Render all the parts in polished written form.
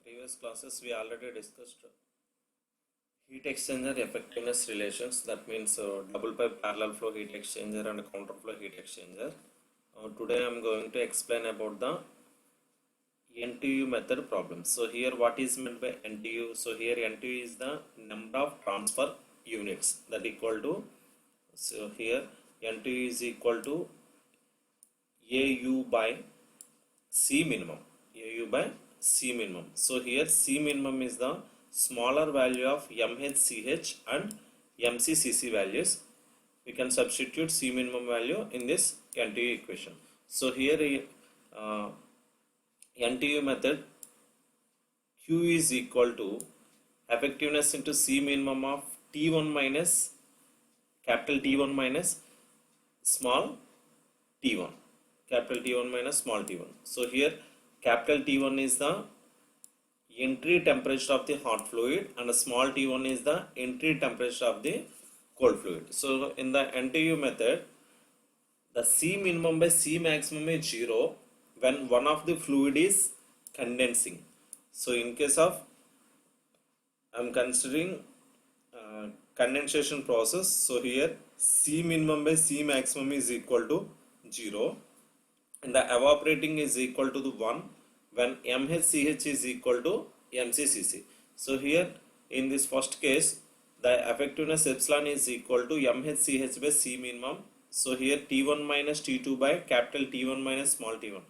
previous classes we already discussed heat exchanger effectiveness relations. That means double pipe parallel flow heat exchanger and counter flow heat exchanger. Today I am going to explain about the NTU method problem. So here what is meant by NTU? So here NTU is the number of transfer units, that equal to, so here NTU is equal to AU by C minimum. AU by C minimum. So here C minimum is the smaller value of MHCH and MCCC values. We can substitute C minimum value in this NTU equation. So here NTU method, Q is equal to effectiveness into C minimum of T1 minus capital T1 minus small t1, capital T1 minus small t1. So here capital T1 is the entry temperature of the hot fluid and the small t1 is the entry temperature of the cold fluid. So in the NTU method, the C minimum by C maximum is 0 when one of the fluid is condensing. So in case of, I am considering condensation process. So here C minimum by C maximum is equal to 0 and the evaporating is equal to the 1 when MHCH is equal to MCCC. So here in this first case the effectiveness epsilon is equal to MHCH by C minimum. So here T1 minus T2 by capital T1 minus small t1.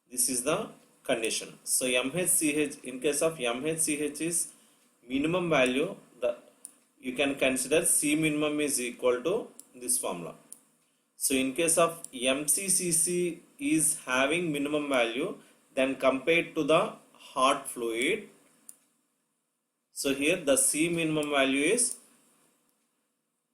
This is the condition. So MHCH, in case of MHCH is minimum value, you can consider C minimum is equal to this formula. So in case of MCCC is having minimum value, then compared to the hot fluid, so here the C minimum value is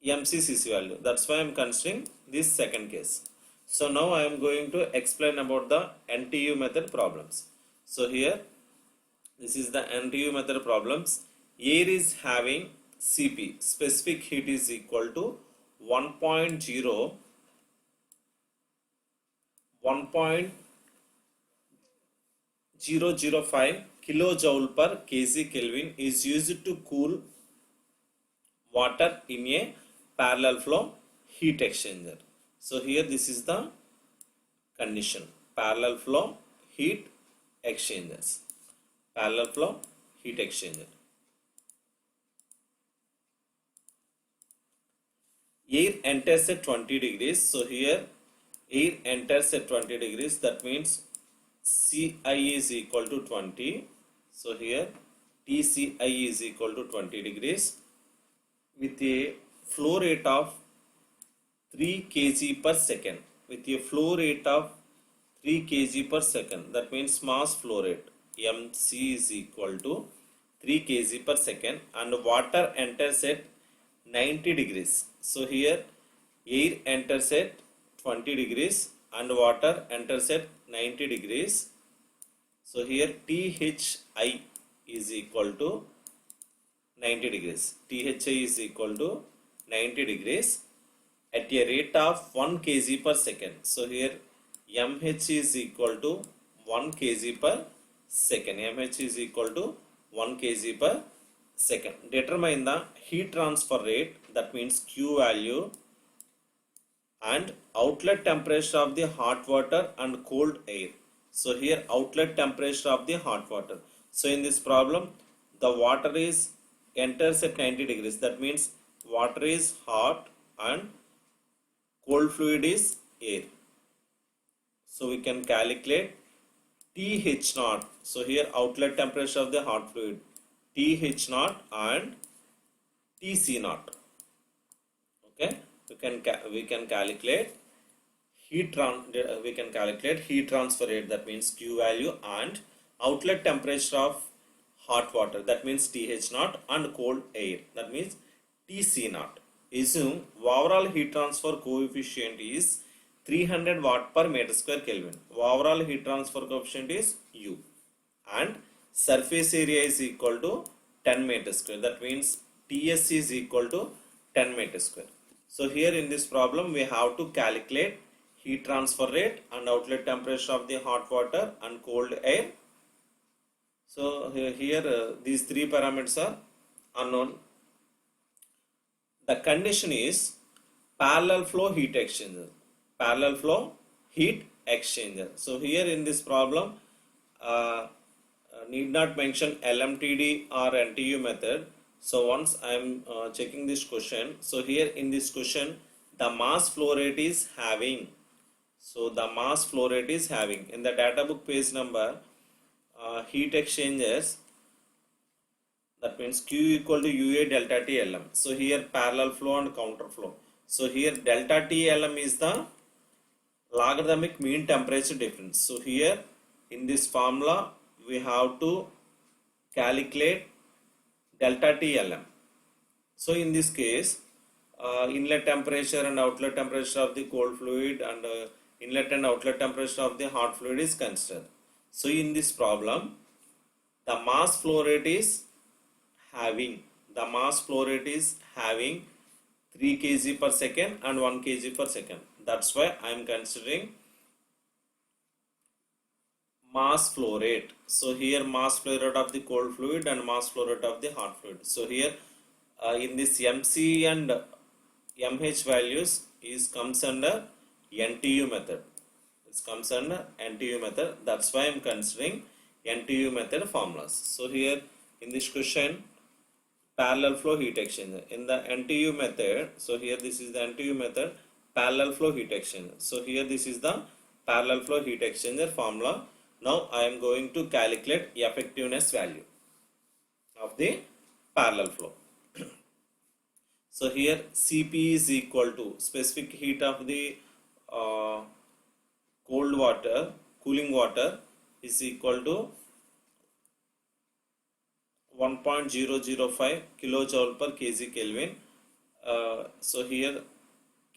MCCC value. That's why I am considering this second case. So now I am going to explain about the NTU method problems. So here this is the NTU method problems. Air is having CP, specific heat, is equal to 1.0 1.005 kilojoule per kg Kelvin is used to cool water in a parallel flow heat exchanger. So here this is the condition, parallel flow heat exchangers, parallel flow heat exchanger. Air enters at 20 degrees. So here air enters at 20 degrees. That means Ci is equal to 20. So here Tci is equal to 20 degrees with a flow rate of 3 kg per second. With a flow rate of 3 kg per second. That means mass flow rate Mc is equal to 3 kg per second and water enters at 90 degrees. So here air enters at 20 degrees and water enters at 90 degrees. So here Thi is equal to 90 degrees. Thi is equal to 90 degrees at a rate of 1 kg per second. So here Mh is equal to 1 kg per second. Mh is equal to 1 kg per second. Determine the heat transfer rate, that means Q value, and outlet temperature of the hot water and cold air. So here outlet temperature of the hot water. So in this problem the water is enters at 90 degrees. That means water is hot and cold fluid is air. So we can calculate Th0. So here outlet temperature of the hot fluid Th0 and Tc0. Okay, we can calculate heat transfer rate, that means Q value, and outlet temperature of hot water, that means Th0, and cold air, that means Tc0. Assume overall heat transfer coefficient is 300 watt per meter square Kelvin. Overall heat transfer coefficient is U and surface area is equal to 10 meter square. That means Ts is equal to 10 meter square. So here in this problem we have to calculate heat transfer rate and outlet temperature of the hot water and cold air. So here these three parameters are unknown. The condition is parallel flow heat exchanger. Parallel flow heat exchanger. So here in this problem, need not mention LMTD or NTU method. So once I am checking this question, so here in this question, the mass flow rate is having. So the mass flow rate is having in the data book page number, heat exchangers, that means Q equal to UA delta T Lm. So here parallel flow and counter flow. So here delta T Lm is the logarithmic mean temperature difference. So here in this formula we have to calculate delta T Lm. So in this case, inlet temperature and outlet temperature of the cold fluid and inlet and outlet temperature of the hot fluid is considered. So in this problem, the mass flow rate is having 3 kg per second and 1 kg per second. That's why I am considering mass flow rate. So here mass flow rate of the cold fluid and mass flow rate of the hot fluid. So here in this MC and MH values comes under NTU method. This comes under NTU method. That's why I am considering NTU method formulas. So here in this question, parallel flow heat exchanger in the NTU method. So here this is the NTU method, parallel flow heat exchanger. So here this is the parallel flow heat exchanger formula. Now I am going to calculate effectiveness value of the parallel flow. So here Cp is equal to specific heat of the cold water, cooling water is equal to 1.005 kilojoule per kg Kelvin. So here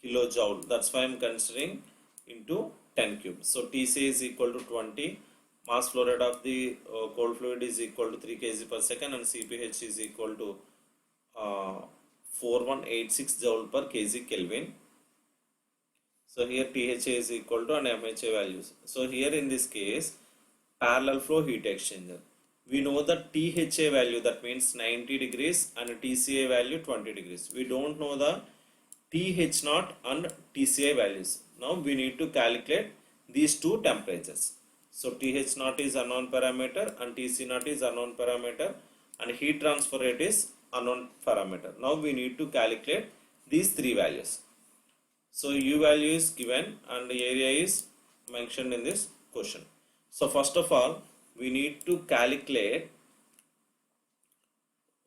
kilojoule, that's why I am considering into 10 cube. So Tc is equal to 20, mass flow rate of the cold fluid is equal to 3 kg per second, and Cph is equal to 4186 joule per kg Kelvin. So here Tha is equal to and Mha values. So here in this case, parallel flow heat exchanger, we know the Tha value, that means 90 degrees, and Tca value 20 degrees. We don't know the Th0 and Tci values. Now we need to calculate these two temperatures. So Th0 is unknown parameter and Tc0 is unknown parameter, and heat transfer rate is unknown parameter. Now we need to calculate these three values. So U value is given and the area is mentioned in this question. So first of all, we need to calculate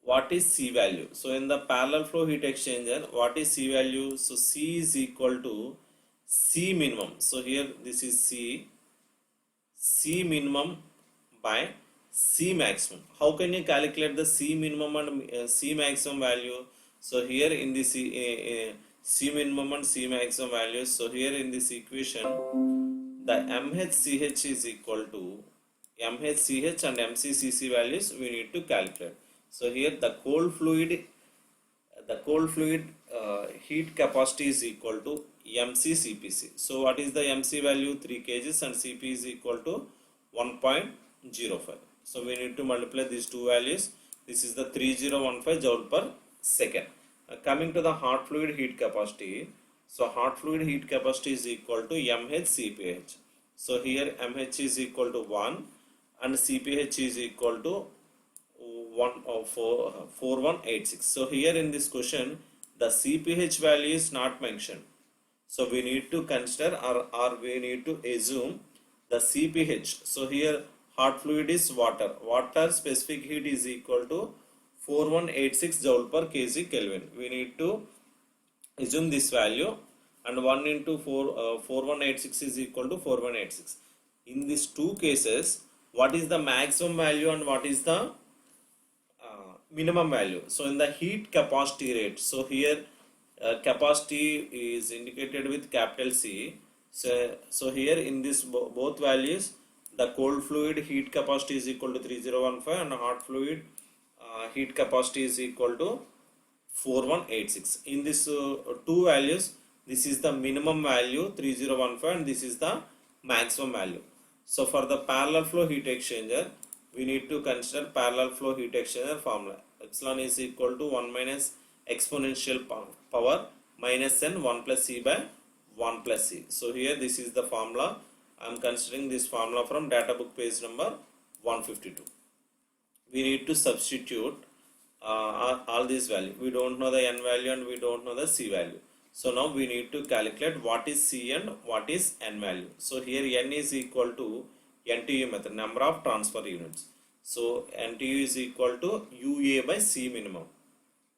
what is C value. So in the parallel flow heat exchanger, what is C value? So C is equal to C minimum. So here this is C minimum by C maximum. How can you calculate the C minimum and C maximum value? So here in this C minimum and C maximum values, so here in this equation, the MHCH is equal to MHCH and MCCC values we need to calculate. So here the cold fluid heat capacity is equal to MCCPC. So what is the MC value? 3 kgs and Cp is equal to 1.05. So we need to multiply these two values. This is the 3015 joule per second. Coming to the hot fluid heat capacity, so hot fluid heat capacity is equal to MHCpH. So here MH is equal to 1 and Cph is equal to 4186. So here in this question, the Cph value is not mentioned. So we need to consider or we need to assume the Cph. So here hot fluid is water. Water specific heat is equal to 4186 joule per kg Kelvin. We need to assume this value, and 1 into 4186 is equal to 4186. In these two cases, what is the maximum value and what is the minimum value? So in the heat capacity rate, so here capacity is indicated with capital C. So here in this both values, the cold fluid heat capacity is equal to 3015 and hot fluid heat capacity is equal to 4186. In this two values, this is the minimum value 3015 and this is the maximum value. So for the parallel flow heat exchanger, we need to consider parallel flow heat exchanger formula. Epsilon is equal to 1 minus exponential power minus n 1 plus c by 1 plus c. So here this is the formula. I am considering this formula from data book page number 152. We need to substitute all these values. We don't know the n value and we don't know the c value. So now we need to calculate what is c and what is n value. So here n is equal to NTU method, number of transfer units. So NTU is equal to UA by C minimum.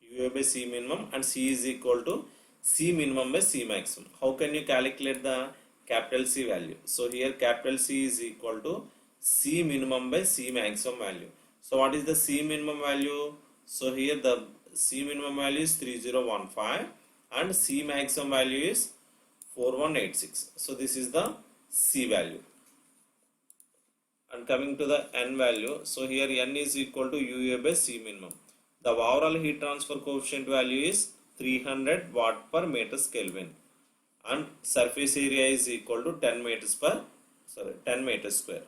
UA by C minimum, and C is equal to C minimum by C maximum. How can you calculate the capital C value? So here capital C is equal to C minimum by C maximum value. So what is the C minimum value? So here the C minimum value is 3015 and C maximum value is 4186. So this is the C value. And coming to the n value, so here n is equal to UA by C minimum. The overall heat transfer coefficient value is 300 watt per meters Kelvin, and surface area is equal to 10 meters square.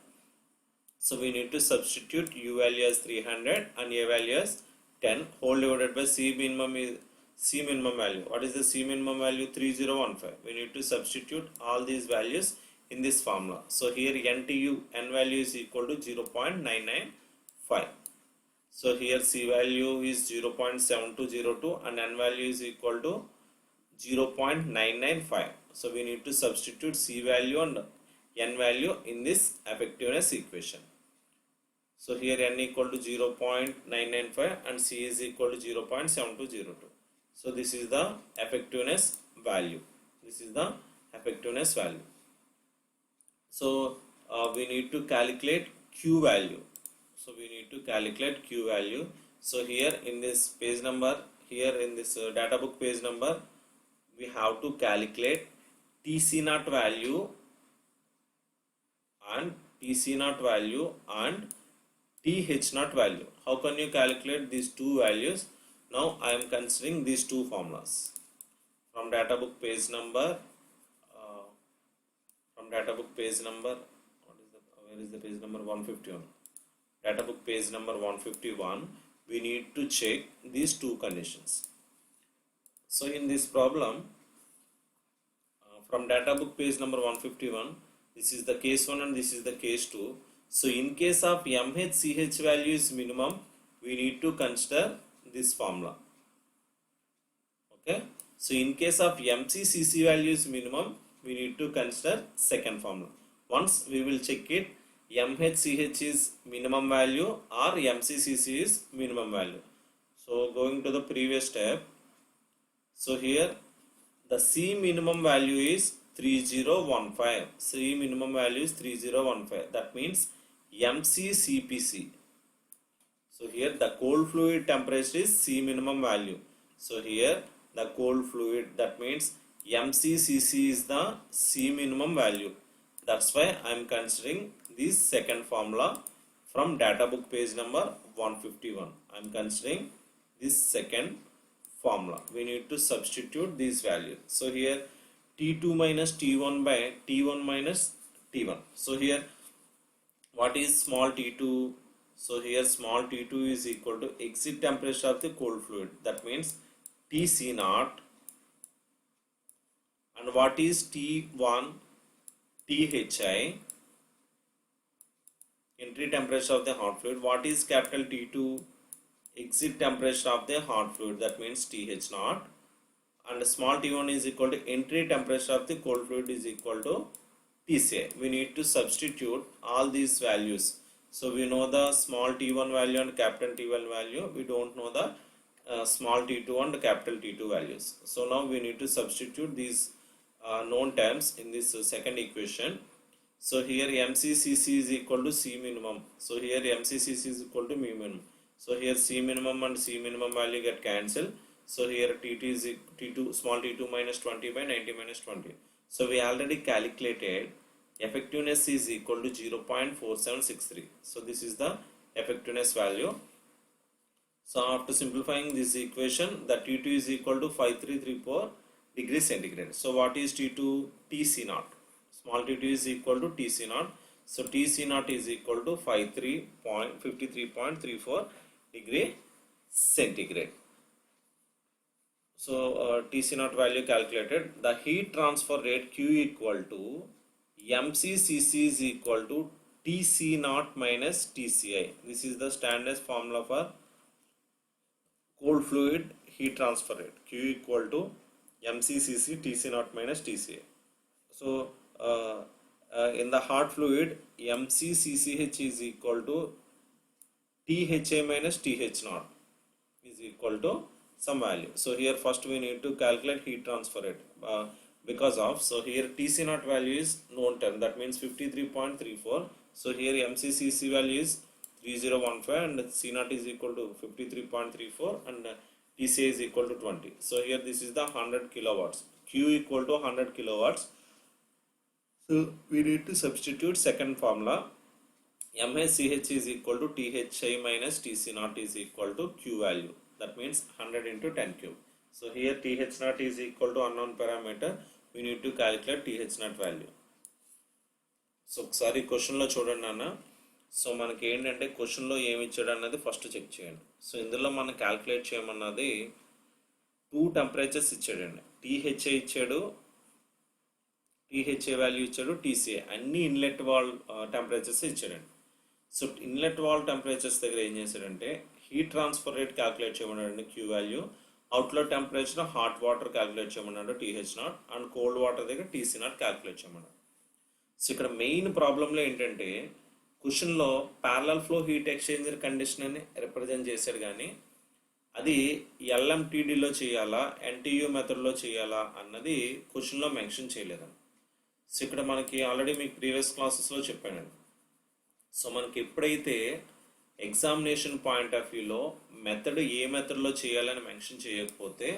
So we need to substitute U value as 300 and A value as 10, whole divided by C minimum is C minimum value. What is the C minimum value? 3015. We need to substitute all these values in this formula. So here NTU, n value is equal to 0.995. So here C value is 0.7202 and n value is equal to 0.995. So we need to substitute C value and n value in this effectiveness equation. So here n equal to 0.995 and C is equal to 0.7202. So this is the effectiveness value. This is the effectiveness value. So we need to calculate Q value. So we need to calculate Q value. So here in this page number, here in this data book page number, we have to calculate TC naught value and TC naught value and TH naught value. How can you calculate these two values? Now I am considering these two formulas from data book page number. Data book page number, where is the page number? 151. Data book page number 151. We need to check these two conditions. So in this problem, from data book page number 151, this is the case 1 and this is the case 2. So in case of MHCH value is minimum, we need to consider this formula. Okay. So in case of MCCC value is minimum, we need to consider second formula. Once we will check it, MHCH is minimum value or MCCC is minimum value. So going to the previous step, so here the C minimum value is 3015. C minimum value is 3015. That means MCCPC. So here the cold fluid temperature is C minimum value. So here the cold fluid, that means MCCC is the C minimum value. That's why I am considering this second formula from data book page number 151. I am considering this second formula. We need to substitute these values. So here T2 minus T1 by T1 minus T1. So here what is small t2? So here small t2 is equal to exit temperature of the cold fluid. That means Tc naught. And what is T1? Thi, entry temperature of the hot fluid. What is capital T2? Exit temperature of the hot fluid. That means Th naught. And small t1 is equal to entry temperature of the cold fluid is equal to Tci. We need to substitute all these values. So we know the small t1 value and capital T1 value. We don't know the small t2 and capital T2 values. So now we need to substitute these known terms in this second equation. So here MCCC is equal to C minimum. So here MCCC is equal to mu minimum. So here C minimum and C minimum value get cancelled. So here T2 is T2 small t2 minus 20 by 90 minus 20. So we already calculated effectiveness is equal to 0.4763. So this is the effectiveness value. So after simplifying this equation, the T2 is equal to 5334 degrees centigrade. So what is T2? Tc naught. Small t2 is equal to Tc naught. So Tc naught is equal to 53.34 degree centigrade. So Tc naught value calculated. The heat transfer rate Q equal to mccc is equal to Tc naught minus Tci. This is the standard formula for cold fluid heat transfer rate. Q equal to mccc Tc naught minus Tci. So in the hot fluid, mccch is equal to Tha minus Th naught is equal to some value. So here first we need to calculate heat transfer rate because of, so here Tc naught value is known term, that means 53.34. So here mccc value is 3015 and C naught is equal to 53.34 and Tca is equal to 20. So here this is the 100 kilowatts. Q equal to 100 kilowatts. So we need to substitute second formula. mHch is equal to Thi minus Tc naught is equal to Q value. That means 100 into 10 cube. So here Th naught is equal to unknown parameter. We need to calculate Th naught value. So ఒకసారి క్వశ్చన్లో చూడండి అన్న. So మనకి ఏంటంటే క్వశ్చన్లో ఏమి ఇచ్చాడు అన్నది ఫస్ట్ చెక్ చేయండి. సో ఇందులో మనం క్యాల్కులేట్ చేయమన్నది 2 టెంపరేచర్స్ ఇచ్చాడండి. Tha ఇచ్చాడు, Tha వాల్యూ ఇచ్చాడు, Tca అన్ని ఇన్లెట్ వాల్ టెంపరేచర్స్ ఇచ్చాడండి. సో ఇన్లెట్ వాల్ టెంపరేచర్స్ దగ్గర ఏం చేశాడంటే హీట్ ట్రాన్స్ఫర్ రేట్ క్యాల్కులేట్ చేయమన్నాడు Q value, outlet temperature hot water calculate చేయమన్నాడు Th not and cold water దగ్గర Tc నాట్ క్యాల్కులేట్ చేయమన్నాడు. సో ఇక్కడ మెయిన్ ప్రాబ్లంలో ఏంటంటే క్వశ్చన్లో parallel flow heat exchanger condition అని రిప్రజెంట్ చేశాడు, కానీ అది LMTDలో చేయాలా NTU మెథడ్లో చేయాలా అన్నది క్వశ్చన్లో మెన్షన్ చేయలేదండి. సో ఇక్కడ మనకి ఆల్రెడీ మీకు ప్రీవియస్ క్లాసెస్లో చెప్పానండి. సో మనకి ఎప్పుడైతే ఎగ్జామినేషన్ పాయింట్ ఆఫ్ వ్యూలో మెథడ్ ఏ మెథడ్లో చేయాలని మెన్షన్ చేయకపోతే,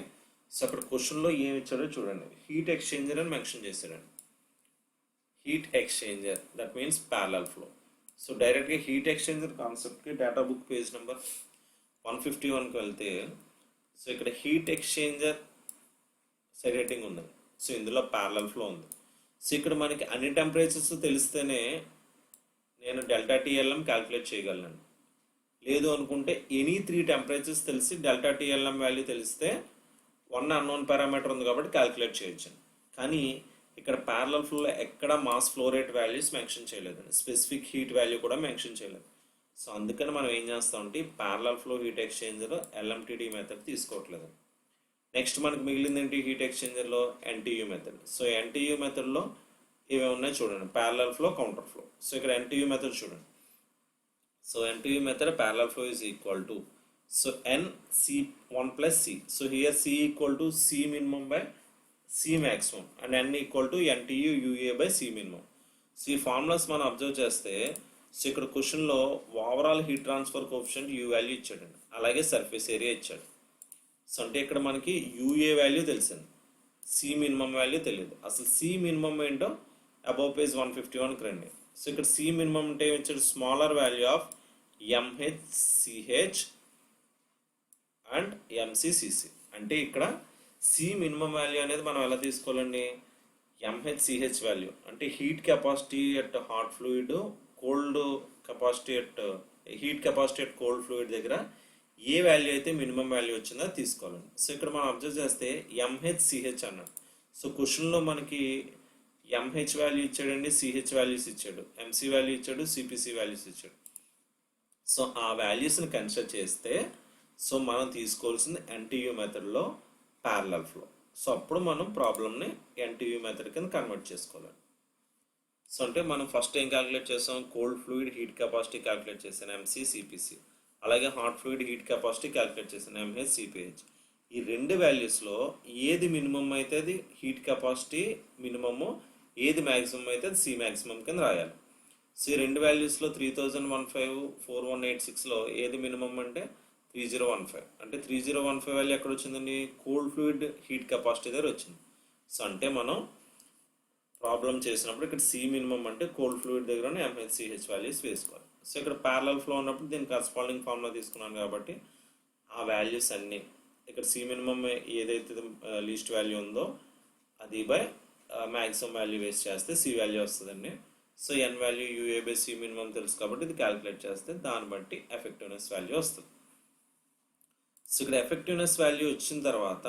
సో అక్కడ క్వశ్చన్లో ఏమి ఇచ్చాడో చూడండి, హీట్ ఎక్స్చేంజర్ అని మెన్షన్ చేశాడండి. Heat exchanger that means parallel flow. So డైరెక్ట్గా హీట్ ఎక్స్చేంజర్ కాన్సెప్ట్కి డేటా బుక్ పేజ్ నెంబర్ 151కి వెళ్తే, సో ఇక్కడ హీట్ ఎక్స్చేంజర్ సెటింగ్ ఉంది. సో ఇందులో ప్యారలల్ ఫ్లో ఉంది. సో ఇక్కడ మనకి అన్ని టెంపరేచర్స్ తెలిస్తేనే నేను డెల్టా టీఎల్ఎం క్యాల్కులేట్ చేయగలను. లేదు అనుకుంటే ఎనీ 3 టెంపరేచర్స్ తెలిసి డెల్టా టీఎల్ఎం వాల్యూ తెలిస్తే 1 అన్నోన్ పారామీటర్ ఉంది కాబట్టి క్యాల్కులేట్ చేయొచ్చు. కానీ ఇక్కడ ప్యారలల్ ఫ్లోలో ఎక్కడ mass flow rate values mention చేయలేదండి, స్పెసిఫిక్ హీట్ వాల్యూ కూడా మెన్షన్ చేయలేదు. సో అందుకని మనం ఏం చేస్తామంటే parallel flow heat exchanger LMTD method తీసుకోవట్లేదు. నెక్స్ట్ మనకు మిగిలింది ఏంటి హీట్ ఎక్స్చేంజర్లో NTU మెథడ్. సో NTU మెథడ్లో ఇవి ఉన్నాయి చూడండి, parallel flow, counter flow. So ఇక్కడ NTU మెథడ్ చూడండి. So NTU method parallel flow is equal to, so NC1 plus C. So here C equal to C minimum by C maximum and N equal to NTU UA by C minimum. So ఈ formulas మనం observe చేస్తే, so ఇక్కడ క్వశ్చన్లో overall heat transfer coefficient U value ఇచ్చాడండి, అలాగే surface area ఇచ్చాడు. So అంటే ఇక్కడ మనకి UA వాల్యూ తెలిసింది, C మినిమం వాల్యూ తెలియదు. అసలు C మినిమం ఏంటో అబౌవ్ పేజ్ 151కి రండి. సో ఇక్కడ C మినిమం అంటే ఏమి ఇచ్చాడు, smaller value of MHCH and MCCC. అంటే ఇక్కడ C మినిమం వాల్యూ అనేది మనం ఎలా తీసుకోవాలండి, MHCH వాల్యూ అంటే heat capacity at hot fluid, cold capacity at heat capacity at cold fluid దగ్గర ఏ వాల్యూ అయితే మినిమం వాల్యూ వచ్చిందో తీసుకోవాలండి. సో ఇక్కడ మనం అబ్జర్వ్ చేస్తే MHCH అన్నాడు. సో క్వశ్చన్లో మనకి MH వాల్యూ ఇచ్చాడండి, CH వాల్యూస్ ఇచ్చాడు, MC వాల్యూ ఇచ్చాడు, CPC వాల్యూస్ ఇచ్చాడు. సో ఆ వాల్యూస్ని కన్సిడర్ చేస్తే సో మనం తీసుకోవాల్సింది NTU మెథడ్లో ప్యారలల్ ఫ్లో. సో అప్పుడు మనం ప్రాబ్లమ్ని NTU మెథడ్ కింద కన్వర్ట్ చేసుకోవాలి. సో అంటే మనం ఫస్ట్ ఏం క్యాలిక్యులేట్ చేస్తాం, cold fluid heat capacity calculate చేసాను MC CPC, అలాగే hot fluid heat capacity calculate చేసాను MH CPH. ఈ రెండు వాల్యూస్లో ఏది మినిమం అయితే అది హీట్ కెపాసిటీ మినిమము, ఏది మ్యాక్సిమం అయితే అది C మ్యాక్సిమం కింద రాయాలి. సో ఈ రెండు వాల్యూస్లో 3015 4186లో ఏది మినిమం అంటే 3015. అంటే 3015 వాల్యూ ఎక్కడ వచ్చిందండి, కోల్డ్ ఫ్లూయిడ్ హీట్ కెపాసిటీ దగ్గర వచ్చింది. సో అంటే మనం ప్రాబ్లం చేసినప్పుడు ఇక్కడ C మినిమం అంటే కోల్డ్ ఫ్లూయిడ్ దగ్గర MHCH వాల్యూస్ వేసుకోవాలి. సో ఇక్కడ ప్యారలల్ ఫ్లో ఉన్నప్పుడు దీని కరస్పాండింగ్ ఫార్ములా తీసుకున్నాను కాబట్టి ఆ వాల్యూస్ అన్నీ ఇక్కడ C మినిమం ఏదైతే లీస్ట్ వాల్యూ ఉందో అది బై మ్యాక్సిమం వాల్యూ వేస్ట్ చేస్తే C వాల్యూ వస్తుందండి. So n value UA by C minimum తెలుసు కాబట్టి ఇది క్యాలిక్యులేట్ చేస్తే దాన్ని బట్టి ఎఫెక్టివ్నెస్ వాల్యూ వస్తుంది. సో ఇక్కడ ఎఫెక్టివ్నెస్ వాల్యూ వచ్చిన తర్వాత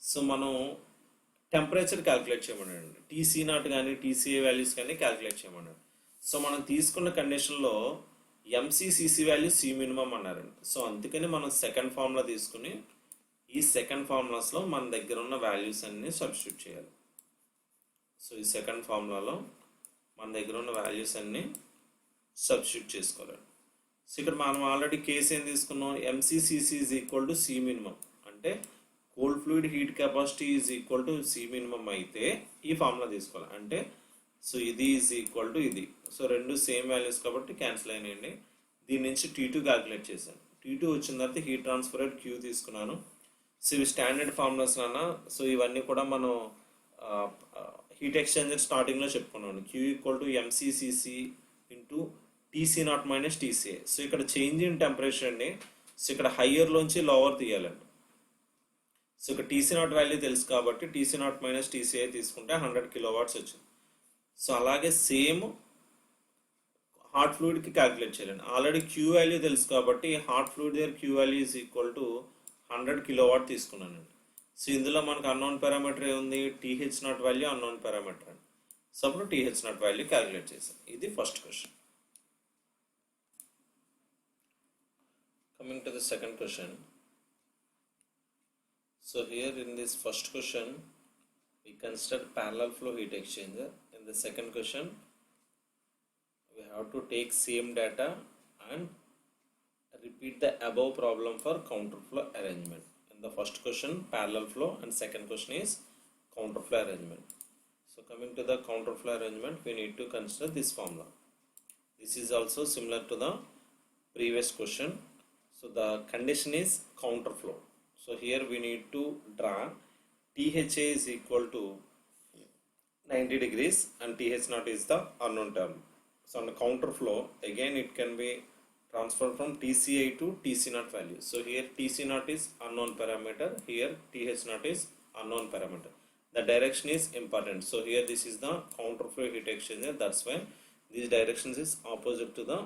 సో మనం టెంపరేచర్ క్యాలిక్యులేట్ చేయమన్నాడు. టీసీ నాట్ కానీ టీసీఏ వాల్యూస్ కానీ క్యాలిక్యులేట్ చేయమన్నాడు. సో మనం తీసుకున్న కండిషన్లో ఎంసీసీసీ వాల్యూ సి మినిమం అన్నారండి. సో అందుకని మనం సెకండ్ ఫార్ములా తీసుకుని ఈ సెకండ్ ఫార్ములాస్లో మన దగ్గర ఉన్న వాల్యూస్ అన్ని సబ్స్టిట్యూట్ చేయాలి. సో ఈ సెకండ్ ఫార్ములాలో మన దగ్గర ఉన్న వాల్యూస్ అన్ని సబ్స్టిట్యూట్ చేసుకోవాలి. సో ఇక్కడ మనం ఆల్రెడీ కేసు ఏం తీసుకున్నాం, MCCC is equal to C minimum అంటే cold fluid heat capacity is equal to C minimum అయితే ఈ ఫార్ములా తీసుకోవాలి. అంటే సో ఇది ఈజ్ ఈక్వల్ టు ఇది. సో రెండు సేమ్ వాల్యూస్ కాబట్టి క్యాన్సిల్ అయినాయండి. దీని నుంచి T2 క్యాలిక్యులేట్ చేశాను. T2 వచ్చిన తర్వాత హీట్ ట్రాన్స్ఫర్ రేట్ Q తీసుకున్నాను. సో ఇవి స్టాండర్డ్ ఫార్ములాస్ నాన్న. సో ఇవన్నీ కూడా మనం హీట్ ఎక్స్చేంజర్ స్టార్టింగ్లో చెప్పుకున్నాను. Q equal to MCCC into TC not minus TCA. So ఇక్కడ చేంజ్ ఇన్ టెంపరేచర్ అండి. సో ఇక్కడ హయ్యర్లోంచి లోవర్ తీయాలండి. సో ఇక్కడ టీసీ నాట్ వాల్యూ తెలుసు కాబట్టి టీసీ నాట్ మైనస్ టీసీఏ తీసుకుంటే 100 కిలోవాట్స్ వచ్చింది. సో అలాగే సేమ్ హాట్ ఫ్లూయిడ్కి క్యాలిక్యులేట్ చేయాలండి. ఆల్రెడీ క్యూ వాల్యూ తెలుసు కాబట్టి హాట్ ఫ్లూయిడ్ దగ్గర Q value is equal to 100 kilowatt తీసుకున్నానండి. సో ఇందులో మనకు అన్నోన్ పారామీటర్ ఏముంది, TH not value unknown parameter అండి. సో అప్పుడు టీహెచ్ నాట్ వాల్యూ క్యాలిక్యులేట్ చేశాను. ఇది first question. Coming to the second question. So here in this first question we consider parallel flow heat exchanger. In the second question we have to take same data and repeat the above problem for counter flow arrangement. In the first question parallel flow and second question is counter flow arrangement. So coming to the counter flow arrangement we need to consider this formula. This is also similar to the previous question. So the condition is counter flow. So here we need to draw THA is equal to 90 degrees and TH naught is the unknown term. So on the counter flow again it can be transferred from TCI to TC naught value. So here TC naught is unknown parameter, here TH naught is unknown parameter. The direction is important. So here this is the counter flow heat exchanger. That's why these directions is opposite to the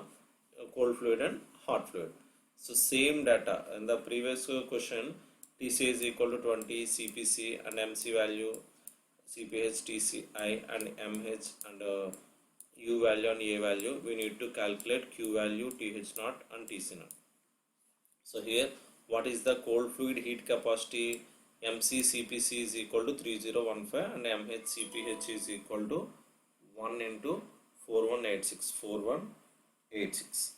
cold fluid and hot fluid. So same data in the previous question TC is equal to 20, CPC and MC value, CPH, TCI and MH and U value and A value. We need to calculate Q value, TH naught and TC naught. So here what is the cold fluid heat capacity? MC CPC is equal to 3015 and MH CPH is equal to 1 into 4186.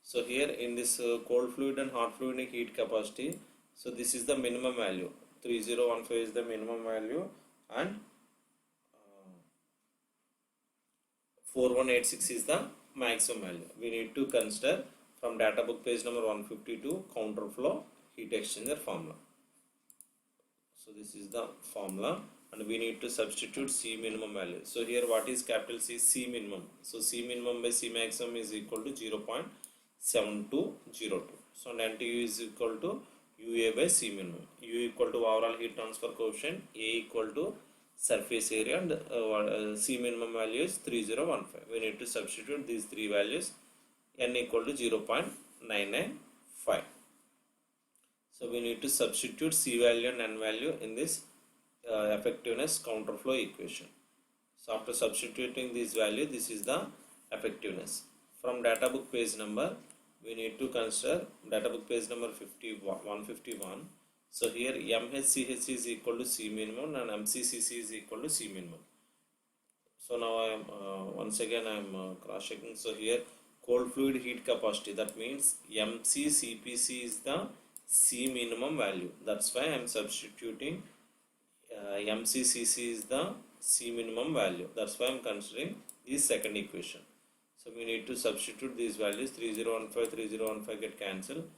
So here in this cold fluid and hot fluid heat capacity, so this is the minimum value. 3015 is the minimum value and 4186 is the maximum value. We need to consider from data book page number 152 counter flow heat exchanger formula. So this is the formula and we need to substitute C minimum value. So here what is capital C? C minimum. So C minimum by C maximum is equal to 0.7202. So NTU is equal to UA by C minimum. U equal to overall heat transfer coefficient, A equal to surface area and C minimum value is 3015. We need to substitute these three values. N equal to 0.995. So we need to substitute C value and N value in this effectiveness counter flow equation. So after substituting this value, this is the effectiveness. From data book page number we need to consider data book page number 151. So here MHCH is equal to C minimum and MCCC is equal to C minimum. So now I am once again I am cross checking. So here cold fluid heat capacity, that means MCCPC is the C minimum value. That's why I am substituting MCCC is the C minimum value. That's why I am considering this second equation. So we need to substitute these values. 3015 get cancelled.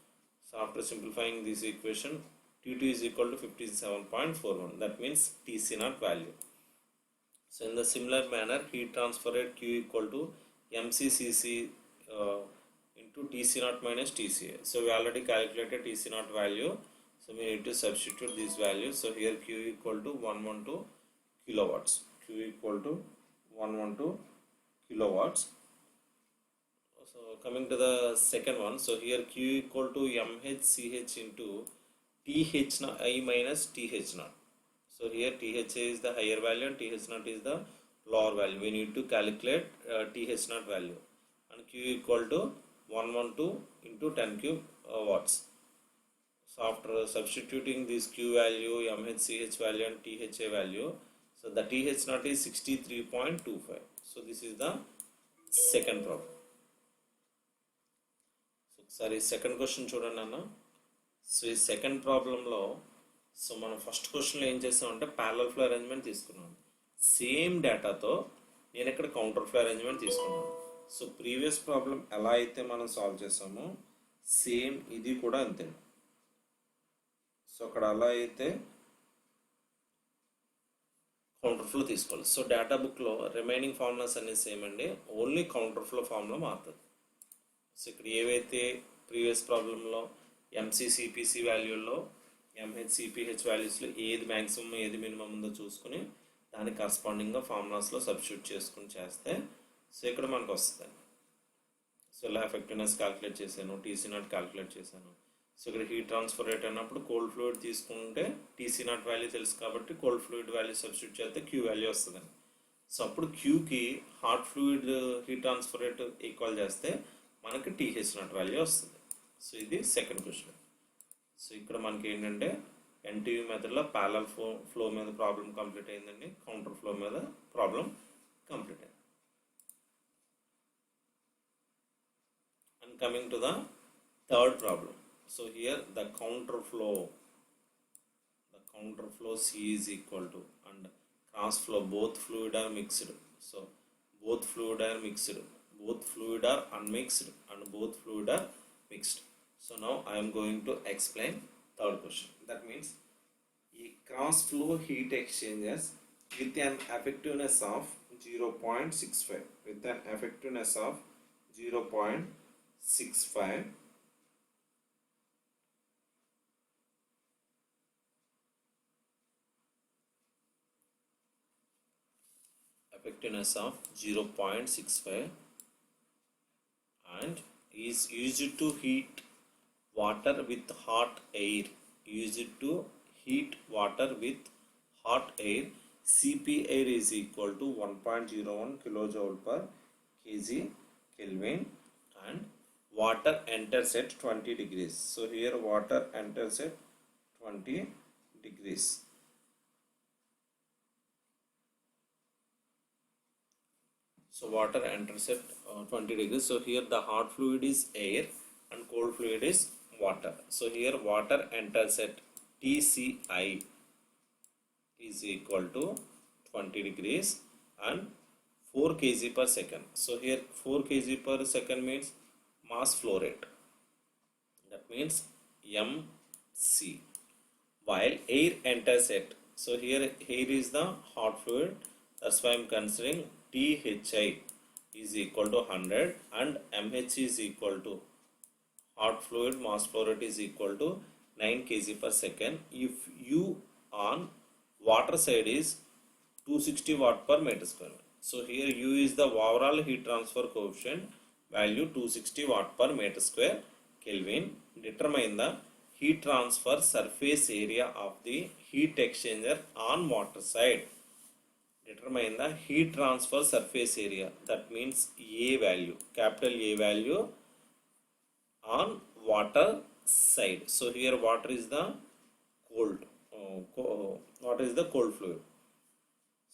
So after simplifying this equation, T2 is equal to 57.41. That means TC naught value. So in the similar manner, heat transfer rate Q equal to MCCC into TC naught minus TCA. So we already calculated TC naught value. So we need to substitute these values. So here Q equal to 112 kilowatts. Q equal to 112 kilowatts. So coming to the second one, so here Q equal to MHCH into TH minus TH naught. So here TH is the higher value and TH naught is the lower value. We need to calculate TH naught value, and Q equal to 112 into 10 cube watts. So after substituting this Q value, MHCH value and THA value, so the TH naught is 63.25. So this is the second problem. Sorry, second question చూడండి అన్న. So ఈ second ప్రాబ్లంలో so మనం first క్వశ్చన్లో ఏం చేసామంటే parallel flow arrangement తీసుకున్నాం. Same డేటాతో నేను ఇక్కడ కౌంటర్ ఫ్లో అరేంజ్మెంట్ తీసుకున్నాను. సో ప్రీవియస్ ప్రాబ్లం ఎలా అయితే మనం సాల్వ్ చేసామో సేమ్ ఇది కూడా అంతే. సో అక్కడ అలా అయితే కౌంటర్ ఫ్లో తీసుకోవాలి. సో డేటా బుక్లో రిమైనింగ్ ఫార్ములాస్ అన్నీ సేమ్ అండి, ఓన్లీ కౌంటర్ ఫ్లో ఫార్ములా మారుతుంది. సో ఇక్కడ ఏవైతే ప్రీవియస్ ప్రాబ్లంలో ఎంసీసీపీసీ వాల్యూల్లో ఎంహెచ్సిపిహెచ్ వాల్యూస్లో ఏది మ్యాక్సిమం ఏది మినిమం ఉందో చూసుకుని దానికి కరస్పాండింగ్గా ఫార్ములాస్లో సబ్స్టిట్యూట్ చేసుకుని చేస్తే సో ఇక్కడ మనకు వస్తుందండి. సో ఇలా ఎఫెక్టివ్నెస్ క్యాలిక్యులేట్ చేశాను, టీసీ నాట్ క్యాలిక్యులేట్ చేశాను. సో ఇక్కడ హీట్ ట్రాన్స్ఫర్ రేట్ అన్నప్పుడు కోల్డ్ ఫ్లూయిడ్ తీసుకుంటే టీసీ నాట్ వాల్యూ తెలుసు కాబట్టి కోల్డ్ ఫ్లూయిడ్ వాల్యూ సబ్స్టిట్యూట్ చేస్తే క్యూ వాల్యూ వస్తుందండి. సో అప్పుడు క్యూకి hot fluid heat transfer rate equal చేస్తే మనకి టీహెచ్ నాట్ వాల్యూ వస్తుంది. సో ఇది సెకండ్ క్వశ్చన్. సో ఇక్కడ మనకి ఏంటంటే ఎన్టీయూ మెథడ్లో ప్యారలల్ ఫ్లో మీద ప్రాబ్లం కంప్లీట్ అయిందండి, కౌంటర్ ఫ్లో మీద ప్రాబ్లం కంప్లీట్ అయింది. And coming to the third problem. So here the counter flow C is equal to and cross flow both fluid are mixed. So both fluid are mixed, both fluid are unmixed and both fluid are mixed. So now I am going to explain third question. That means a cross flow heat exchangers with an effectiveness of 0.65 with an effectiveness of 0.65 effectiveness of 0.65 and is used to heat water with hot air. Used to heat water with hot air. Cp air is equal to 1.01 kilojoule per kg Kelvin and water enters at 20 degrees. So here water enters at 20 degrees. So water enters at 20 degrees. So here the hot fluid is air and cold fluid is water. So here water enters at TCI is equal to 20 degrees and 4 kg per second. So here 4 kg per second means mass flow rate. That means MC. While air enters at, so here air is the hot fluid. That's why I am considering THI is equal to 100 and MH is equal to hot fluid mass flow rate is equal to 9 kg per second. If U on water side is 260 watt per meter square. So here U is the overall heat transfer coefficient value 260 watt per meter square Kelvin. Determine the heat transfer surface area of the heat exchanger on water side. Determine the heat transfer surface area, that means A value, capital A value on water side. So here water is the cold, water is the cold fluid.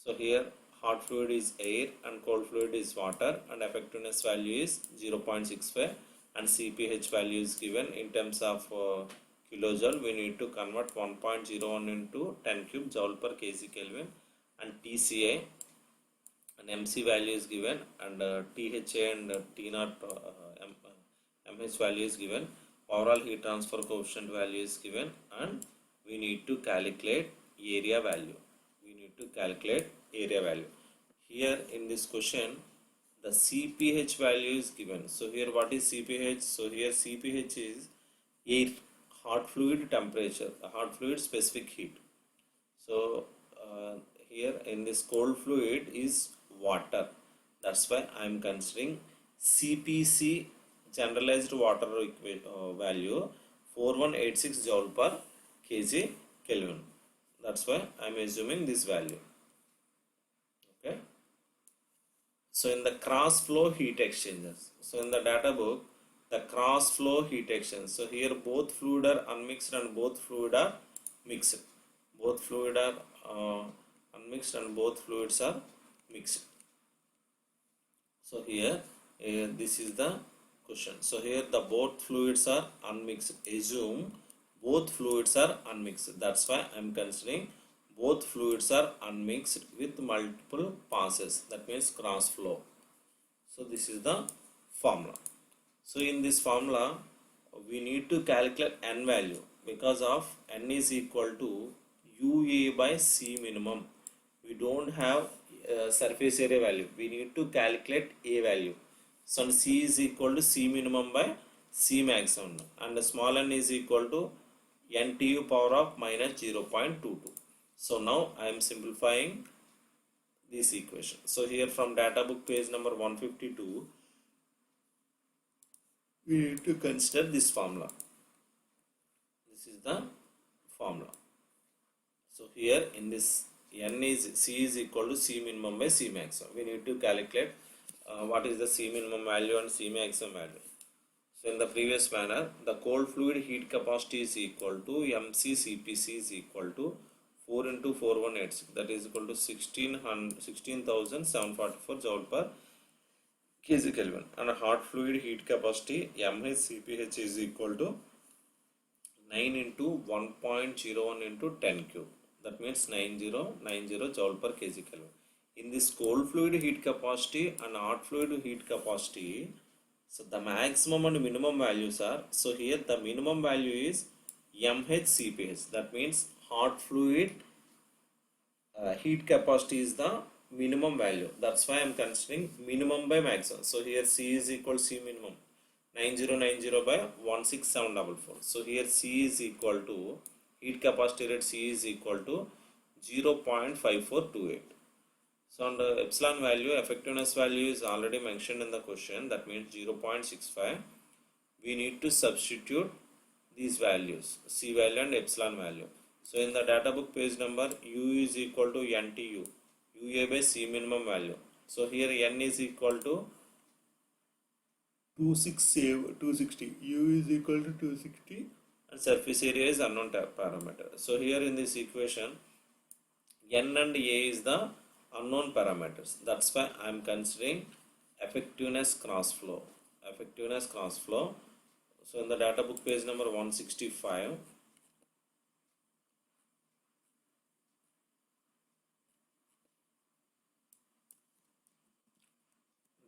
So here hot fluid is air and cold fluid is water and effectiveness value is 0.65 and CPH value is given in terms of kilojoule. We need to convert 1.01 into 10 cube joule per kg Kelvin. And TCA and MC value is given and THA and T0 MH value is given. Overall heat transfer coefficient value is given and we need to calculate area value. Here in this question the CPH value is given. So here what is CPH? So here CPH is air, hot fluid temperature, the hot fluid specific heat. So here in this cold fluid is water. That's why I am considering CPC, generalized water value 4186 joule per kg Kelvin. That's why I am assuming this value. Okay. So in the cross flow heat exchangers, so in the data book, the cross flow heat exchangers, so here both fluid are unmixed and both fluid are mixed. Both fluid are unmixed and both fluids are mixed. So here this is the question. So here the both fluids are unmixed. Assume both fluids are unmixed. That's why I am considering both fluids are unmixed with multiple passes. That means cross flow. So this is the formula. So in this formula we need to calculate n value because of n is equal to UA by C minimum. We don't have surface area value. We need to calculate A value. So C is equal to C minimum by C maximum, and the small n is equal to NTU power of minus 0.22. So now I am simplifying this equation. So here from data book page number 152, we need to consider this formula. This is the formula. So here in this n is C is equal to C minimum by C maximum. We need to calculate what is the C minimum value and C maximum value. So in the previous manner, the cold fluid heat capacity is equal to MCCPC is equal to 4 into 4186, that is equal to 16,744 joule per kg Kelvin, and a hot fluid heat capacity MHCPH is equal to 9 into 1.01 into 10 cube, that means 9090 joule per kg Kelvin. In this cold fluid heat capacity and hot fluid heat capacity, so the maximum and minimum values are, so here the minimum value is MHCPH, that means hot fluid heat capacity is the minimum value. That's why I am considering minimum by maximum. So here C is equal to C minimum 9090 by 16744. So here C is equal to heat capacity rate, C is equal to 0.5428. So on the epsilon value, effectiveness value is already mentioned in the question, that means 0.65. We need to substitute these values, C value and epsilon value. So in the data book page number, U is equal to NTU, UA by C minimum value. So here N is equal to 260, U is equal to 260, and surface area is unknown parameter. So here in this equation, N and A is the unknown parameters. That's why I am considering effectiveness cross flow. Effectiveness cross flow. So in the data book page number 165,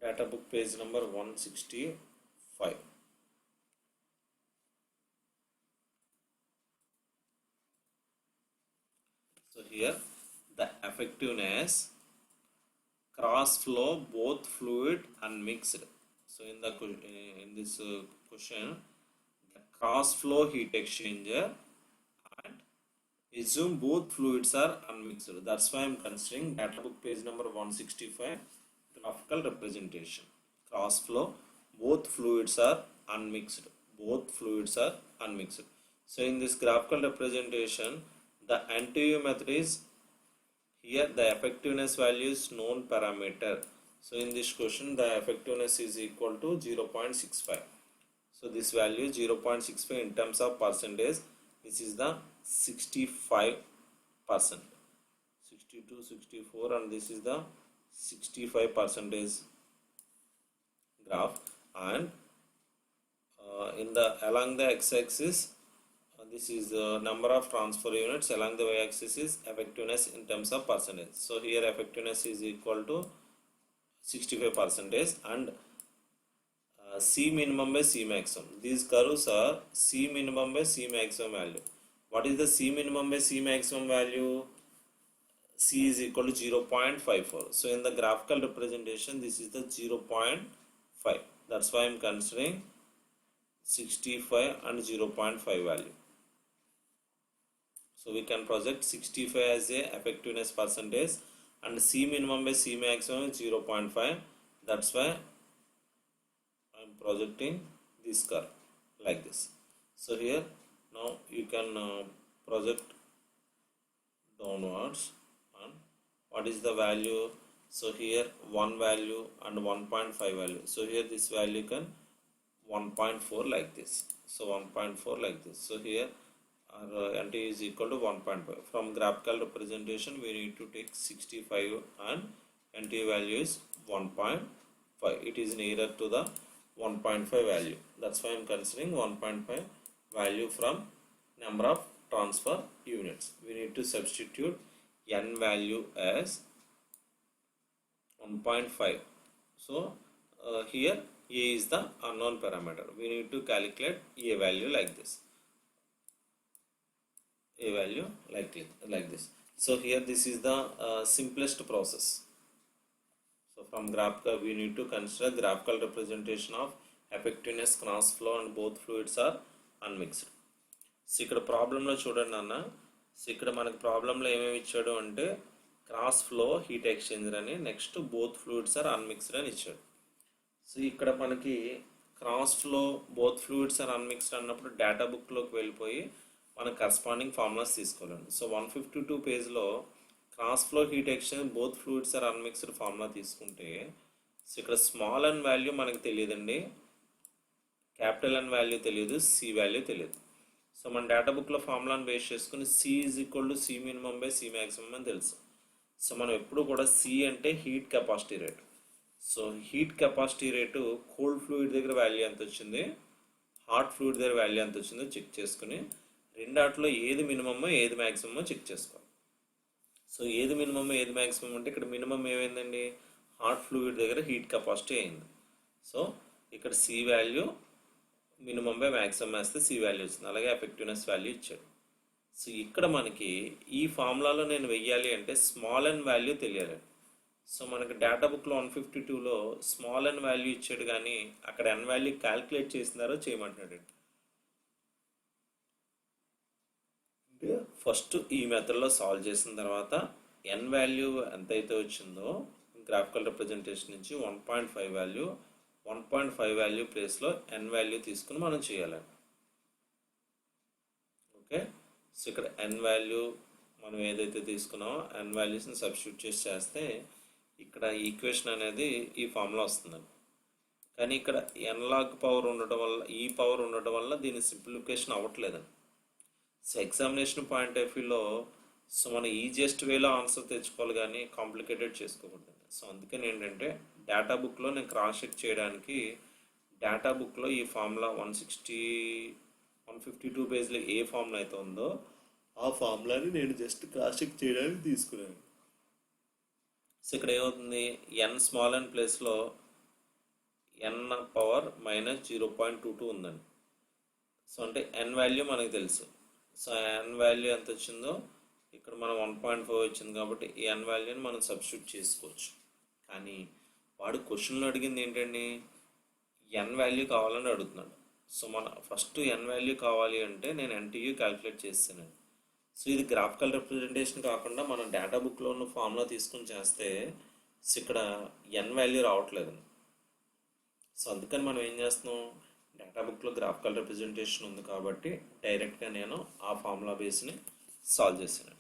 data book page number 165. So here the effectiveness cross flow both fluid and mixed. So in the this question, the cross flow heat exchanger, and assume both fluids are unmixed. That's why I am considering data book page number 165 graphical representation. Cross flow, both fluids are unmixed. Both fluids are unmixed. So in this graphical representation, the NTU method is, here the effectiveness value is known parameter. So in this question, the effectiveness is equal to 0.65. So this value 0.65 in terms of percentage, this is the 65%, 62, 64, and this is the 65% graph, and in the along the x-axis, this is the number of transfer units, along the y-axis is effectiveness in terms of percentage. So here effectiveness is equal to 65%, and C minimum by C maximum. These curves are C minimum by C maximum value. What is the C minimum by C maximum value? C is equal to 0.54. So in the graphical representation, this is the 0.5. That's why I am considering 65 and 0.5 value. So we can project 65 as a effectiveness percentage, and C minimum by C maximum is 0.5. That's why I am projecting this curve like this. So here now you can project downwards, and what is the value? So here 1 value and 1.5 value. So here this value can 1.4 like this. So 1.4 like this. So here our NT is equal to 1.5. From graphical representation we need to take 65 and NT value is 1.5. It is nearer to the 1.5 value. That's why I am considering 1.5 value from number of transfer units. We need to substitute N value as 1.5. So here A is the unknown parameter. We need to calculate A value like this. A value like this. So here this is the simplest process. So from graphical we need to consider graphical representation of effectiveness, cross flow, and both fluids are unmixed. So ఇక్కడ ప్రాబ్లంలో చూడండి అన్న, so ఇక్కడ మనకు ప్రాబ్లంలో ఏమేమి ఇచ్చాడు అంటే క్రాస్ ఫ్లో హీట్ ఎక్స్చేంజర్ అని, next both fluids are unmixed అని ఇచ్చాడు. సో ఇక్కడ మనకి cross flow both fluids are unmixed అన్నప్పుడు డేటా బుక్లోకి వెళ్ళిపోయి మనం కరస్పాండింగ్ ఫార్ములాస్ తీసుకోవాలండి. సో 152 పేజ్లో cross flow heat exchange both fluids are unmixed formula తీసుకుంటే, సో ఇక్కడ స్మాల్ ఎన్ వాల్యూ మనకు తెలియదండి, క్యాపిటల్ ఎన్ వాల్యూ తెలియదు, సి వాల్యూ తెలియదు. సో మన డేటా బుక్లో ఫార్ములాను బేస్ చేసుకుని C is equal to C minimum by C maximum అని తెలుసు. సో మనం ఎప్పుడు కూడా సి అంటే heat capacity rate. So heat capacity rate cold fluid దగ్గర వాల్యూ ఎంత వచ్చింది, హాట్ ఫ్లూయిడ్ దగ్గర వాల్యూ ఎంత వచ్చిందో చెక్ చేసుకుని రెండాట్లో ఏది మినిమమో ఏది మ్యాక్సిమమో చెక్ చేసుకోవాలి. సో ఏది మినిమమో ఏది మ్యాక్సిమం అంటే ఇక్కడ మినిమం ఏమైందండి, హాట్ ఫ్లూయిడ్ దగ్గర హీట్ కెపాసిటీ అయింది. సో ఇక్కడ C value minimum by maximum వేస్తే సి వాల్యూ వచ్చింది, అలాగే ఎఫెక్టివ్నెస్ వాల్యూ ఇచ్చాడు. సో ఇక్కడ మనకి ఈ ఫార్ములాలో నేను వెయ్యాలి అంటే స్మాల్ ఎన్ వాల్యూ తెలియాలి. సో మనకి డేటా బుక్లో 152లో స్మాల్ ఎన్ వాల్యూ ఇచ్చాడు, కానీ అక్కడ ఎన్ వాల్యూ క్యాల్కులేట్ చేసినారో చేయమంటున్నాడు. ఫస్ట్ ఈ మెథడ్లో సాల్వ్ చేసిన తర్వాత ఎన్ వాల్యూ ఎంతైతే వచ్చిందో గ్రాఫికల్ రిప్రజెంటేషన్ నుంచి 1.5 వాల్యూ 1.5 వాల్యూ ప్లేస్లో ఎన్ వాల్యూ తీసుకుని మనం చేయాలి. ఓకే, సో ఇక్కడ ఎన్ వాల్యూ మనం ఏదైతే తీసుకున్నామో ఎన్ వాల్యూస్ని సబ్స్టిట్యూట్ చేస్తే ఇక్కడ ఈక్వేషన్ అనేది ఈ ఫామ్లో వస్తుందండి. కానీ ఇక్కడ ఎన్ లాగ్ పవర్ ఉండటం వల్ల, ఈ పవర్ ఉండటం వల్ల దీని సింప్లిఫికేషన్ అవ్వట్లేదండి. సో ఎగ్జామినేషన్ పాయింట్ ఆఫ్ వ్యూలో సో మనం ఈజియెస్ట్ వేలో ఆన్సర్ తెచ్చుకోవాలి, కానీ కాంప్లికేటెడ్ చేసుకోకూడదు. సో అందుకని ఏంటంటే డేటా బుక్లో నేను క్రాస్ చెక్ చేయడానికి డేటా బుక్లో ఈ ఫార్ములా 152 పేజ్లో ఏ ఫార్ములా అయితే ఉందో ఆ ఫార్ములాని నేను జస్ట్ క్రాస్ చెక్ చేయడానికి తీసుకున్నాను. సో ఇక్కడ ఏమవుతుంది, ఎన్ స్మాల్ ఎన్ ప్లేస్లో ఎన్ పవర్ -0.22 ఉందండి. సో అంటే ఎన్ వాల్యూ మనకు తెలుసు. సో ఎన్ వాల్యూ ఎంత వచ్చిందో ఇక్కడ మనం 1.5 వచ్చింది కాబట్టి ఈ ఎన్ వాల్యూని మనం సబ్స్టిట్యూట్ చేసుకోవచ్చు. కానీ వాడు క్వశ్చన్లో అడిగింది ఏంటండి, ఎన్ వాల్యూ కావాలని అడుగుతున్నాడు. సో మన ఫస్ట్ ఎన్ వాల్యూ కావాలి అంటే నేను ఎన్టీయూ క్యాలిక్యులేట్ చేస్తానండి. సో ఇది గ్రాఫికల్ రిప్రజెంటేషన్ కాకుండా మనం డేటా బుక్లో ఉన్న ఫార్ములా తీసుకుని చేస్తే ఇక్కడ ఎన్ వాల్యూ రావట్లేదు. సో అందుకని మనం ఏం చేస్తున్నాం, డేటా బుక్లో గ్రాఫికల్ రిప్రజెంటేషన్ ఉంది కాబట్టి డైరెక్ట్గా నేను ఆ ఫార్ములా బేస్ని సాల్వ్ చేశాను.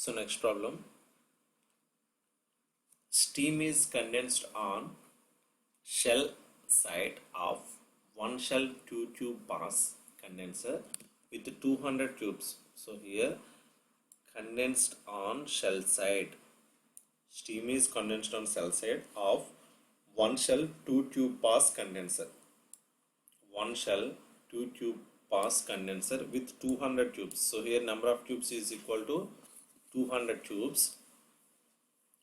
So next problem, steam is condensed on shell side of one shell 2 tube pass condenser with 200 tubes. So here condensed on shell side, steam is condensed on shell side of one shell 2 tube pass condenser, one shell 2 tube pass condenser with 200 tubes. So here number of tubes is equal to 200 tubes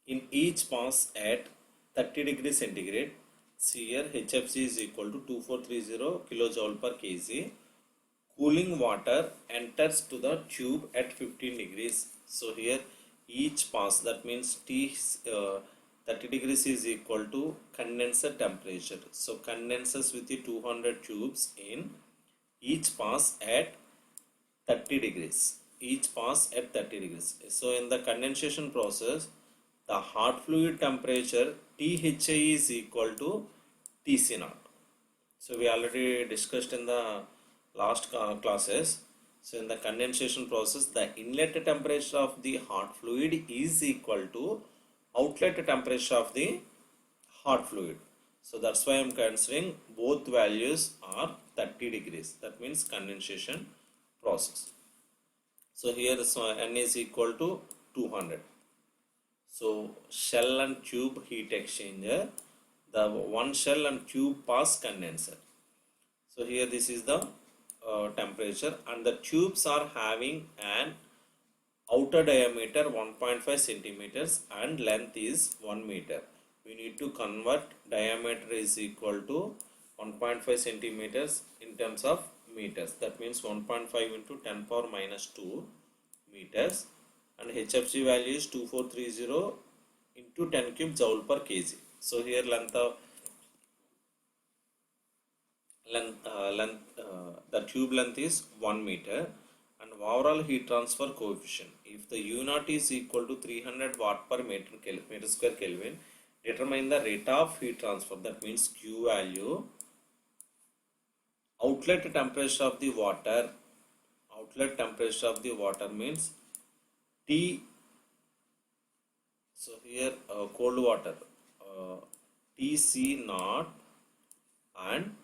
in each pass at 30 degrees centigrade. See here HFC is equal to 2430 kilojoule per kg. Cooling water enters to the tube at 15 degrees. So here each pass, that means 30 degrees is equal to condenser temperature. So condensers with the 200 tubes in each pass at 30 degrees. Each pass at 30 degrees. So in the condensation process, the hot fluid temperature THI is equal to TC naught. So we already discussed in the last classes. So in the condensation process, the inlet temperature of the hot fluid is equal to outlet temperature of the hot fluid. So that's why I am considering both values are 30 degrees. That means condensation process. So here N is equal to 200. So shell and tube heat exchanger, the one shell and tube pass condenser. So here this is the temperature, and the tubes are having an outer diameter 1.5 centimeters and length is 1 meter. We need to convert diameter is equal to 1.5 centimeters in terms of meters. That means 1.5 into 10 power minus 2 meters, and HFC value is 2430 into 10 cube joule per kg. So here the tube length is 1 meter, and overall heat transfer coefficient, if the U naught is equal to 300 watt per meter square Kelvin, determine the rate of heat transfer. That means Q value. Outlet temperature of the water, outlet temperature of the water means T. So here cold water, TC naught, and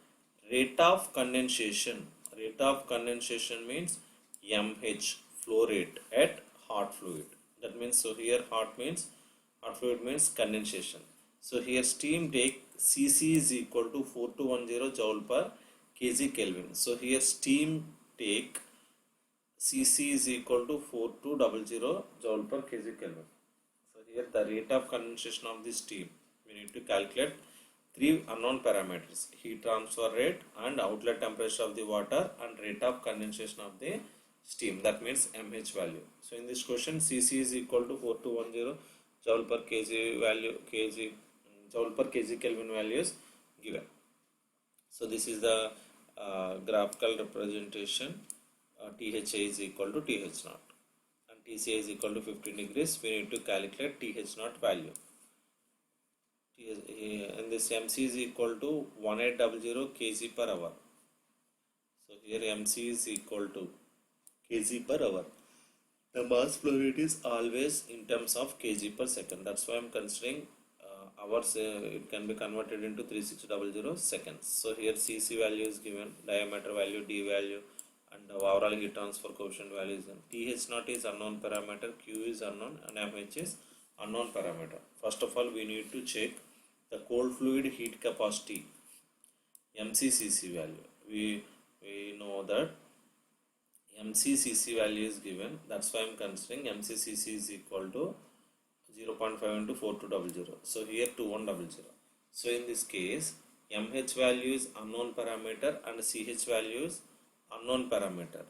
rate of condensation. Rate of condensation means mH, flow rate at hot fluid. That means, so here hot fluid means condensation. So here steam take Cc is equal to 4210 joule per kg Kelvin. So here steam take Cc is equal to 4200 joule per kg Kelvin. So here the rate of condensation of the steam, we need to calculate three unknown parameters: heat transfer rate and outlet temperature of the water and rate of condensation of the steam. That means mH value. So in this question, Cc is equal to 4210 joule per kg value, joule per kg Kelvin values given. So this is the graphical representation. THI is equal to TH naught and TCI is equal to 15 degrees. We need to calculate TH naught value. And this MC is equal to 1800 kg per hour. So here MC is equal to kg per hour. The mass flow rate is always in terms of kg per second. That's why I am considering hours. It can be converted into 3600 seconds. So here Cc value is given, diameter value, D value, and the overall heat transfer coefficient value is given. TH naught is unknown parameter, Q is unknown, and MH is unknown parameter. First of all, we need to check the cold fluid heat capacity, MCCC value. We know that MCCC value is given. That's why I am considering MCCC is equal to 0.5 into 4200. So here 2100. So in this case, MH value is unknown parameter and CH value is unknown parameter.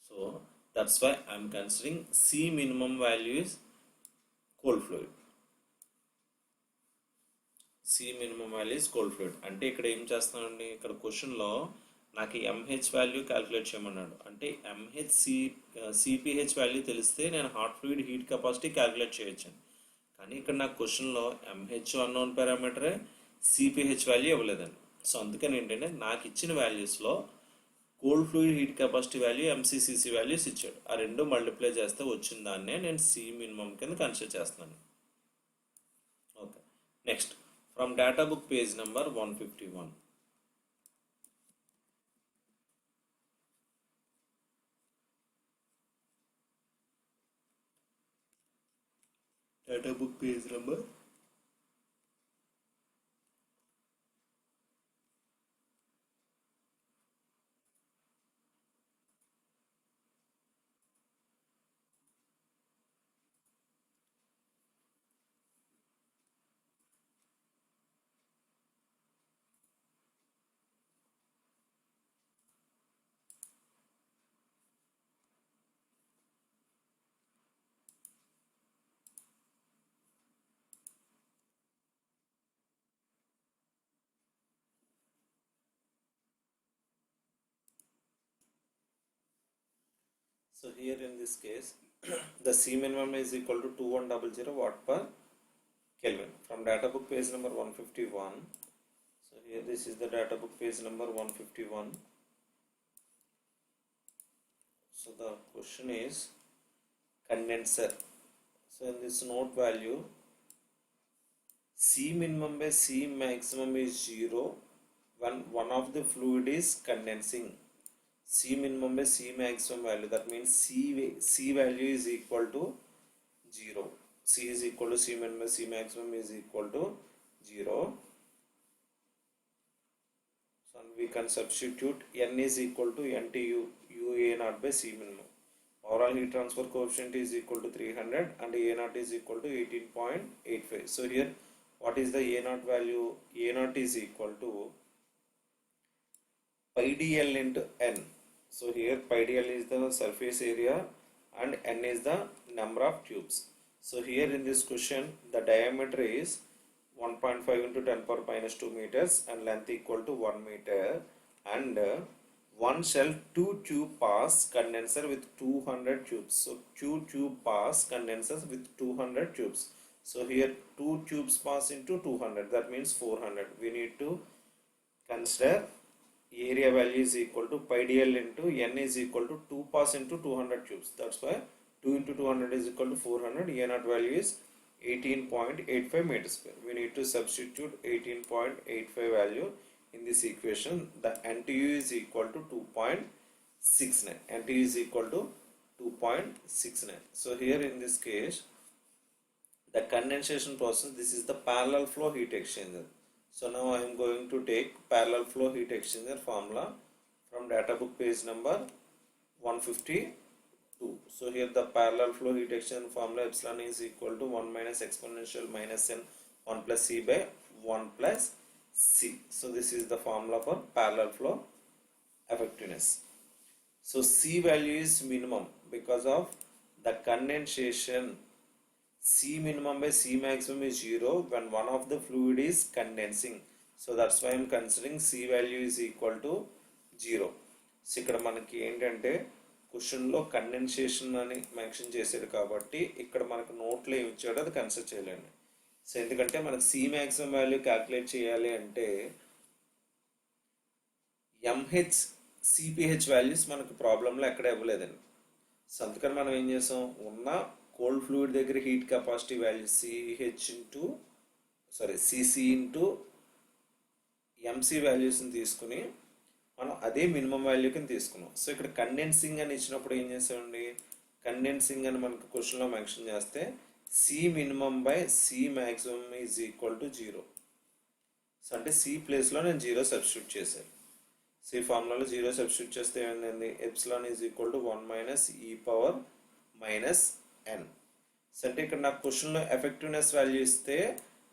So that's why I am considering C minimum value is cold fluid. C minimum value is cold fluid. అంటే ఇక్కడ ఏం చేస్తానండి, ఇక్కడ క్వశ్చన్లో నాకు MH value calculate చేయమన్నాడు. అంటే MH CPH value తెలిస్తే నేను hot fluid heat capacity calculate చేయొచ్చు. కానీ ఇక్కడ నాకు క్వశ్చన్లో ఎంహెచ్ అన్నోన్ పారామీటరే, సిపిహెచ్ వాల్యూ ఇవ్వలేదండి. సో అందుకని ఏంటంటే నాకు ఇచ్చిన వాల్యూస్లో cold fluid heat capacity value, MCCC values ఇచ్చాడు. ఆ రెండు మల్టిప్లై చేస్తే వచ్చిన దాన్నే నేను సి మినిమం కింద కన్సిడర్ చేస్తున్నాను. Okay, next from data book page number 151. Data book page number So here in this case the C minimum is equal to 2100 watt per Kelvin from data book page number 151. So here this is the data book page number 151. So the question is condenser. So in this note value, C minimum by C maximum is 0 when one of the fluid is condensing. C minimum by C maximum value, that means C value is equal to 0. C is equal to C minimum by C maximum is equal to 0. So we can substitute N is equal to NTU UA naught by C minimum. Overall heat transfer coefficient is equal to 300 and A naught is equal to 18.85. So here what is the A naught value? A naught is equal to pi dl into N. So here pi dl is the surface area and N is the number of tubes. So here in this question the diameter is 1.5 into 10 power minus 2 meters and length equal to 1 meter, and one shell 2 tube pass condenser with 200 tubes. So 2 tube pass condensers with 200 tubes. So here 2 tubes pass into 200, that means 400. We need to consider area value is equal to pi dl into N is equal to 2 pass into 200 tubes. That's why 2 into 200 is equal to 400. A naught value is 18.85 meters square. We need to substitute 18.85 value in this equation. The NTU is equal to 2.69. NTU is equal to 2.69. So here in this case, the condensation process, this is the parallel flow heat exchanger. So now I am going to take parallel flow heat exchanger formula from data book page number 152. So here the parallel flow heat exchanger formula, epsilon is equal to 1 minus exponential minus n 1 plus C by 1 plus C. So this is the formula for parallel flow effectiveness. So C value is minimum because of the condensation. C minimum by C maximum is 0 when one of the fluid is condensing. So that's why I am considering C value is equal to 0. So ఇక్కడ మనకి ఏంటంటే question లో condensation అని mention చేశాడు కాబట్టి ఇక్కడ మనకు note లో ఏమి ఇచ్చాడో అది కన్సిడర్ చేయాలండి. సో ఎందుకంటే మనకు C maximum వాల్యూ క్యాలిక్యులేట్ చేయాలి అంటే MH CPH వాల్యూస్ మనకు ప్రాబ్లంలో ఎక్కడ ఇవ్వలేదండి. సో అందుకని మనం ఏం చేసాం, ఉన్న కోల్డ్ ఫ్లూయిడ్ దగ్గర heat capacity value CC into MC వాల్యూస్ని తీసుకుని మనం అదే మినిమం వాల్యూ కింద తీసుకున్నాం. సో ఇక్కడ కండెన్సింగ్ అని ఇచ్చినప్పుడు ఏం చేసామండి, కండెన్సింగ్ అని మనకు క్వశ్చన్లో మెన్షన్ చేస్తే C minimum by C maximum is equal to 0. So అంటే C ప్లేస్లో నేను 0 సబ్స్టిట్యూట్ చేశాను. C ఫార్ములాలో 0 సబ్స్టిట్యూట్ చేస్తే ఏమైందండి, epsilon is equal to 1 minus E power minus N. So అంటే ఇక్కడ నాకు క్వశ్చన్లో ఎఫెక్టివ్నెస్ వాల్యూ ఇస్తే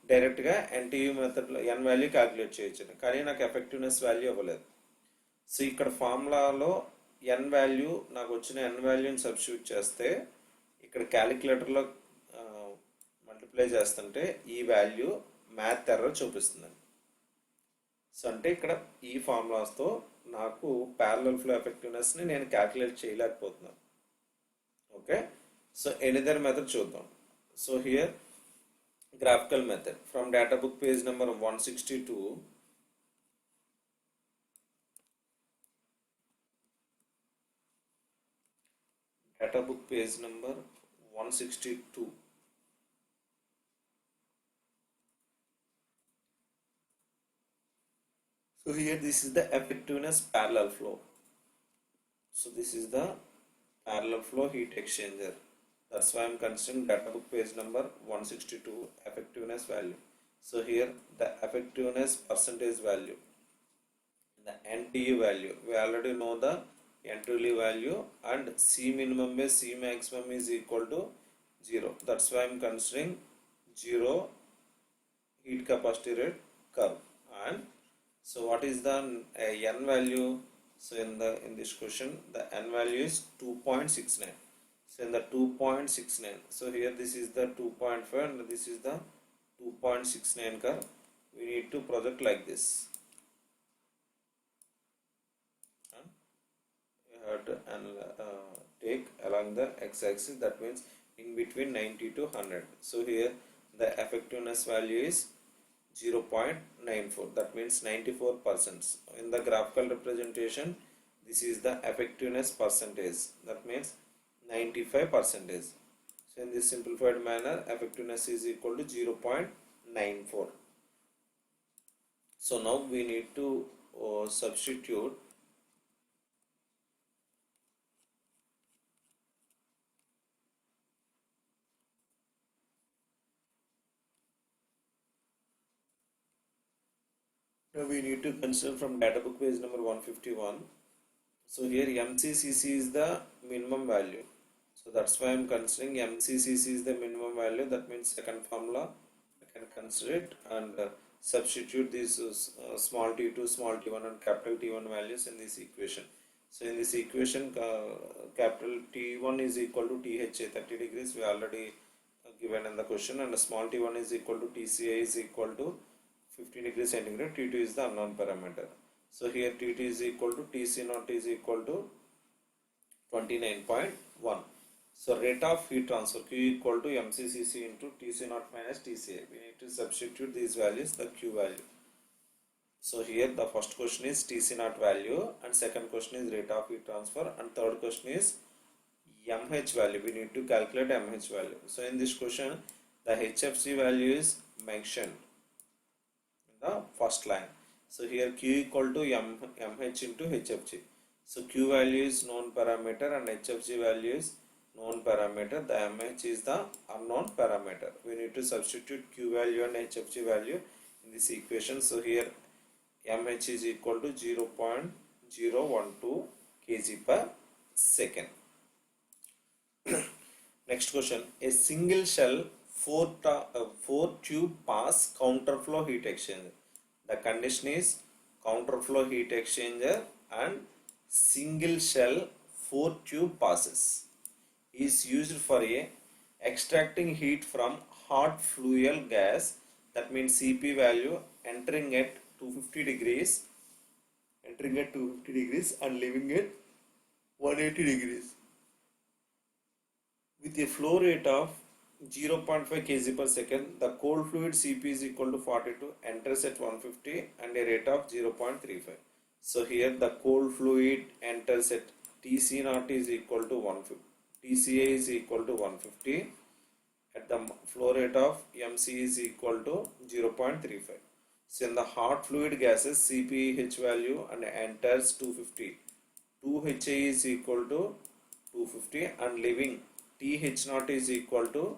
డైరెక్ట్గా NTU మెథడ్లో N వాల్యూ క్యాలిక్యులేట్ చేయొచ్చు, కానీ నాకు ఎఫెక్టివ్నెస్ వాల్యూ ఇవ్వలేదు. సో ఇక్కడ ఫార్ములాలో N వాల్యూ నాకు వచ్చిన N వాల్యూని సబ్స్టిట్యూట్ చేస్తే ఇక్కడ క్యాలిక్యులేటర్లో మల్టిప్లై చేస్తుంటే ఈ వాల్యూ మ్యాథ్ ఎర్రర్ చూపిస్తుందండి. సో అంటే ఇక్కడ ఈ ఫార్ములాస్తో నాకు ప్యారలల్ ఫ్లో ఎఫెక్టివ్నెస్ని నేను క్యాలిక్యులేట్ చేయలేకపోతున్నాను. ఓకే, సో ఎనదర్ మెథడ్ చూద్దాం. So here graphical method from data book page number 162. Data book page number 162. So here this is the effectiveness parallel flow. So this is the parallel flow heat exchanger. That's why I am considering data book page number 162 effectiveness value. So here the effectiveness percentage value, the NTU value, we already know the NTU value, and C minimum by C maximum is equal to 0. That's why I am considering 0 heat capacity rate curve. And so what is the N value? So in this question the N value is 2.69. So in the 2.69, so here this is the 2.5 and this is the 2.69 curve. We need to project like this. You have to take along the x-axis, that means in between 90 to 100. So here the effectiveness value is 0.94, that means 94%. In the graphical representation, this is the effectiveness percentage, that means 95%. So in this simplified manner, effectiveness is equal to 0.94. So now we need to substitute now we need to consider from data book page number 151. So here MCCC is the minimum value. So that's why I am considering MCCC is the minimum value. That means second formula I can consider it and substitute these small t2, small t1 and capital T1 values in this equation. So in this equation, capital T1 is equal to THA 30 degrees. We already given in the question, and small t1 is equal to TCA is equal to 15 degrees centigrade. T2 is the unknown parameter. So here T2 is equal to TC0 is equal to 29.1. So rate of heat transfer Q equal to MCCC into TC0 minus TCA. We need to substitute these values, the Q value. So here the first question is TC0 value, and second question is rate of heat transfer, and third question is MH value. We need to calculate MH value. So in this question, the HFC value is mentioned in the first line. So here Q equal to MH into HFG. So Q value is known parameter and HFG value is known parameter. The MH is the unknown parameter. We need to substitute Q value and HFG value in this equation. So here MH is equal to 0.012 kg per second. Next question, a single shell 4 tube pass counterflow heat exchanger. The condition is counterflow heat exchanger and single shell 4 tube passes is used for a extracting heat from hot fuel gas, that means CP value entering at 250 degrees and leaving at 180 degrees with a flow rate of 0.5 kg per second. The cold fluid CP is equal to 42, enters at 150 and a rate of 0.35. So here the cold fluid enters at TC0 is equal to 150, TCA is equal to 150, at the flow rate of MC is equal to 0.35. So in the hot fluid gases, CPH value and enters 250. 2HA is equal to 250 and leaving TH0 is equal to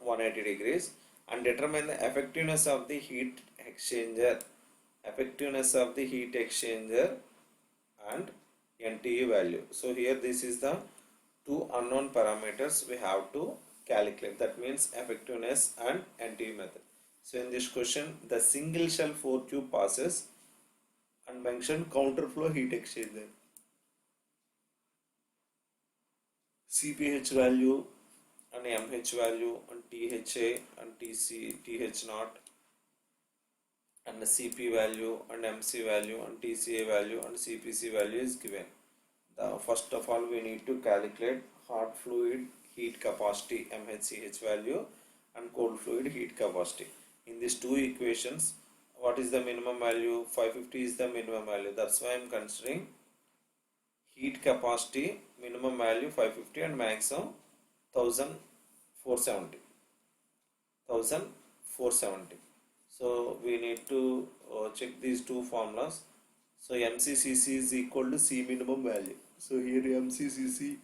180 degrees, and determine the effectiveness of the heat exchanger and NTU value. So here this is the two unknown parameters we have to calculate, that means effectiveness and NTU method. So in this question, the single shell 4 tube passes and mention counterflow heat exchanger. CPH value and MH value and THA and TH0 and the CP value and MC value and TCA value and CPC value is given. First of all, we need to calculate hot fluid heat capacity MHCH value and cold fluid heat capacity. In these two equations, what is the minimum value? 550 is the minimum value. That's why I am considering heat capacity minimum value 550 and maximum 1470. So we need to check these two formulas. So MCCC is equal to C minimum value. So here MCCC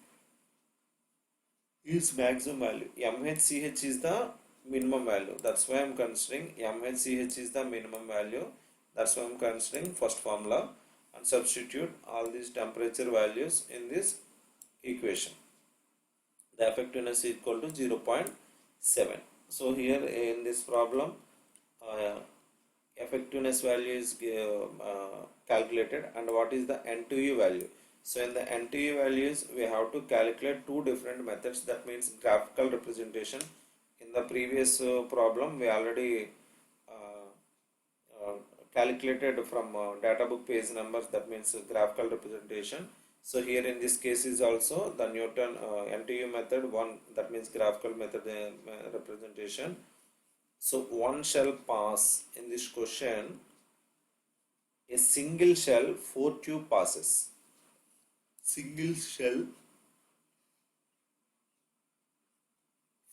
is maximum value. MHCH is the minimum value. That's why I am considering MHCH is the minimum value. That's why I am considering first formula and substitute all these temperature values in this equation. The effectiveness is equal to 0.7. So here in this problem, effectiveness value is calculated, and what is the NTU value. So in the NTU values, we have to calculate two different methods, that means graphical representation. In the previous problem, we already calculated from data book page numbers, that means graphical representation. So here in this case is also the Newton NTU method one, that means graphical method representation. So one shall pass in this question, a single shell 4 tube passes. Single shell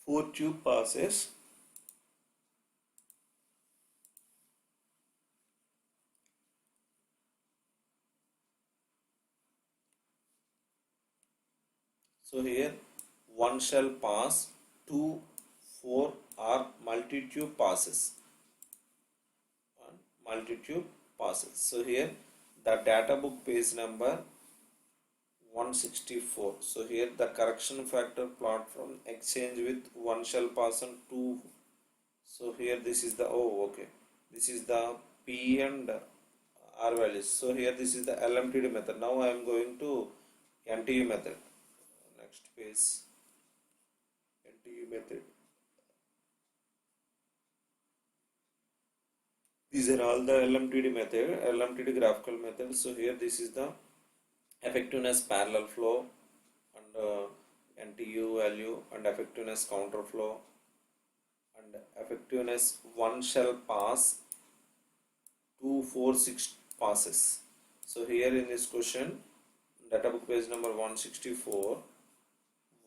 4 tube passes. So here one shall pass, 2, 4 are multi-tube passes. Multi-tube passes. So here the data book page number 164. So here the correction factor plot from exchange with one shall pass and 2. So here this is the, oh okay, this is the P and R values. So here this is the LMTD method. Now I am going to NTU method. Next page, NTU method. These are all the LMTD method, LMTD graphical method. So here this is the effectiveness parallel flow and NTU value and effectiveness counter flow and effectiveness one shall pass, 2, 4, 6 passes. So here in this question, data book page number 164,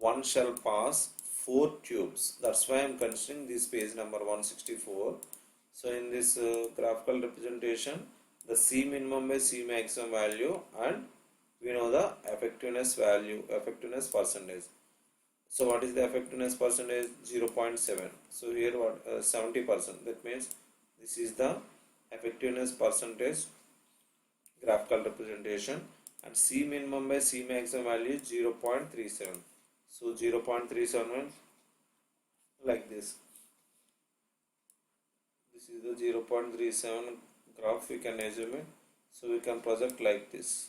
one shall pass 4 tubes. That's why I am considering this page number 164. So in this graphical representation, the C minimum by C maximum value, and we know the effectiveness value, effectiveness percentage. So what is the effectiveness percentage? 0.7. So here what 70%. That means this is the effectiveness percentage graphical representation, and C minimum by C maximum value is 0.37. So 0.37 means like this. This is the 0.37 graph we can assume it. So we can project like this.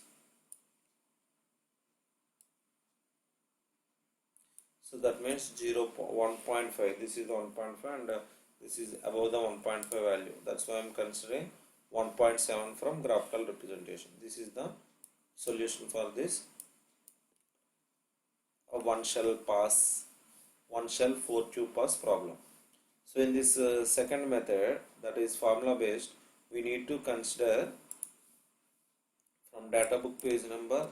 So that means 1.5. This is 1.5 and this is above the 1.5 value. That's why I am considering 1.7 from graphical representation. This is the solution for this one shell 4 tube pass problem. So in this second method, that is formula based, we need to consider from data book page number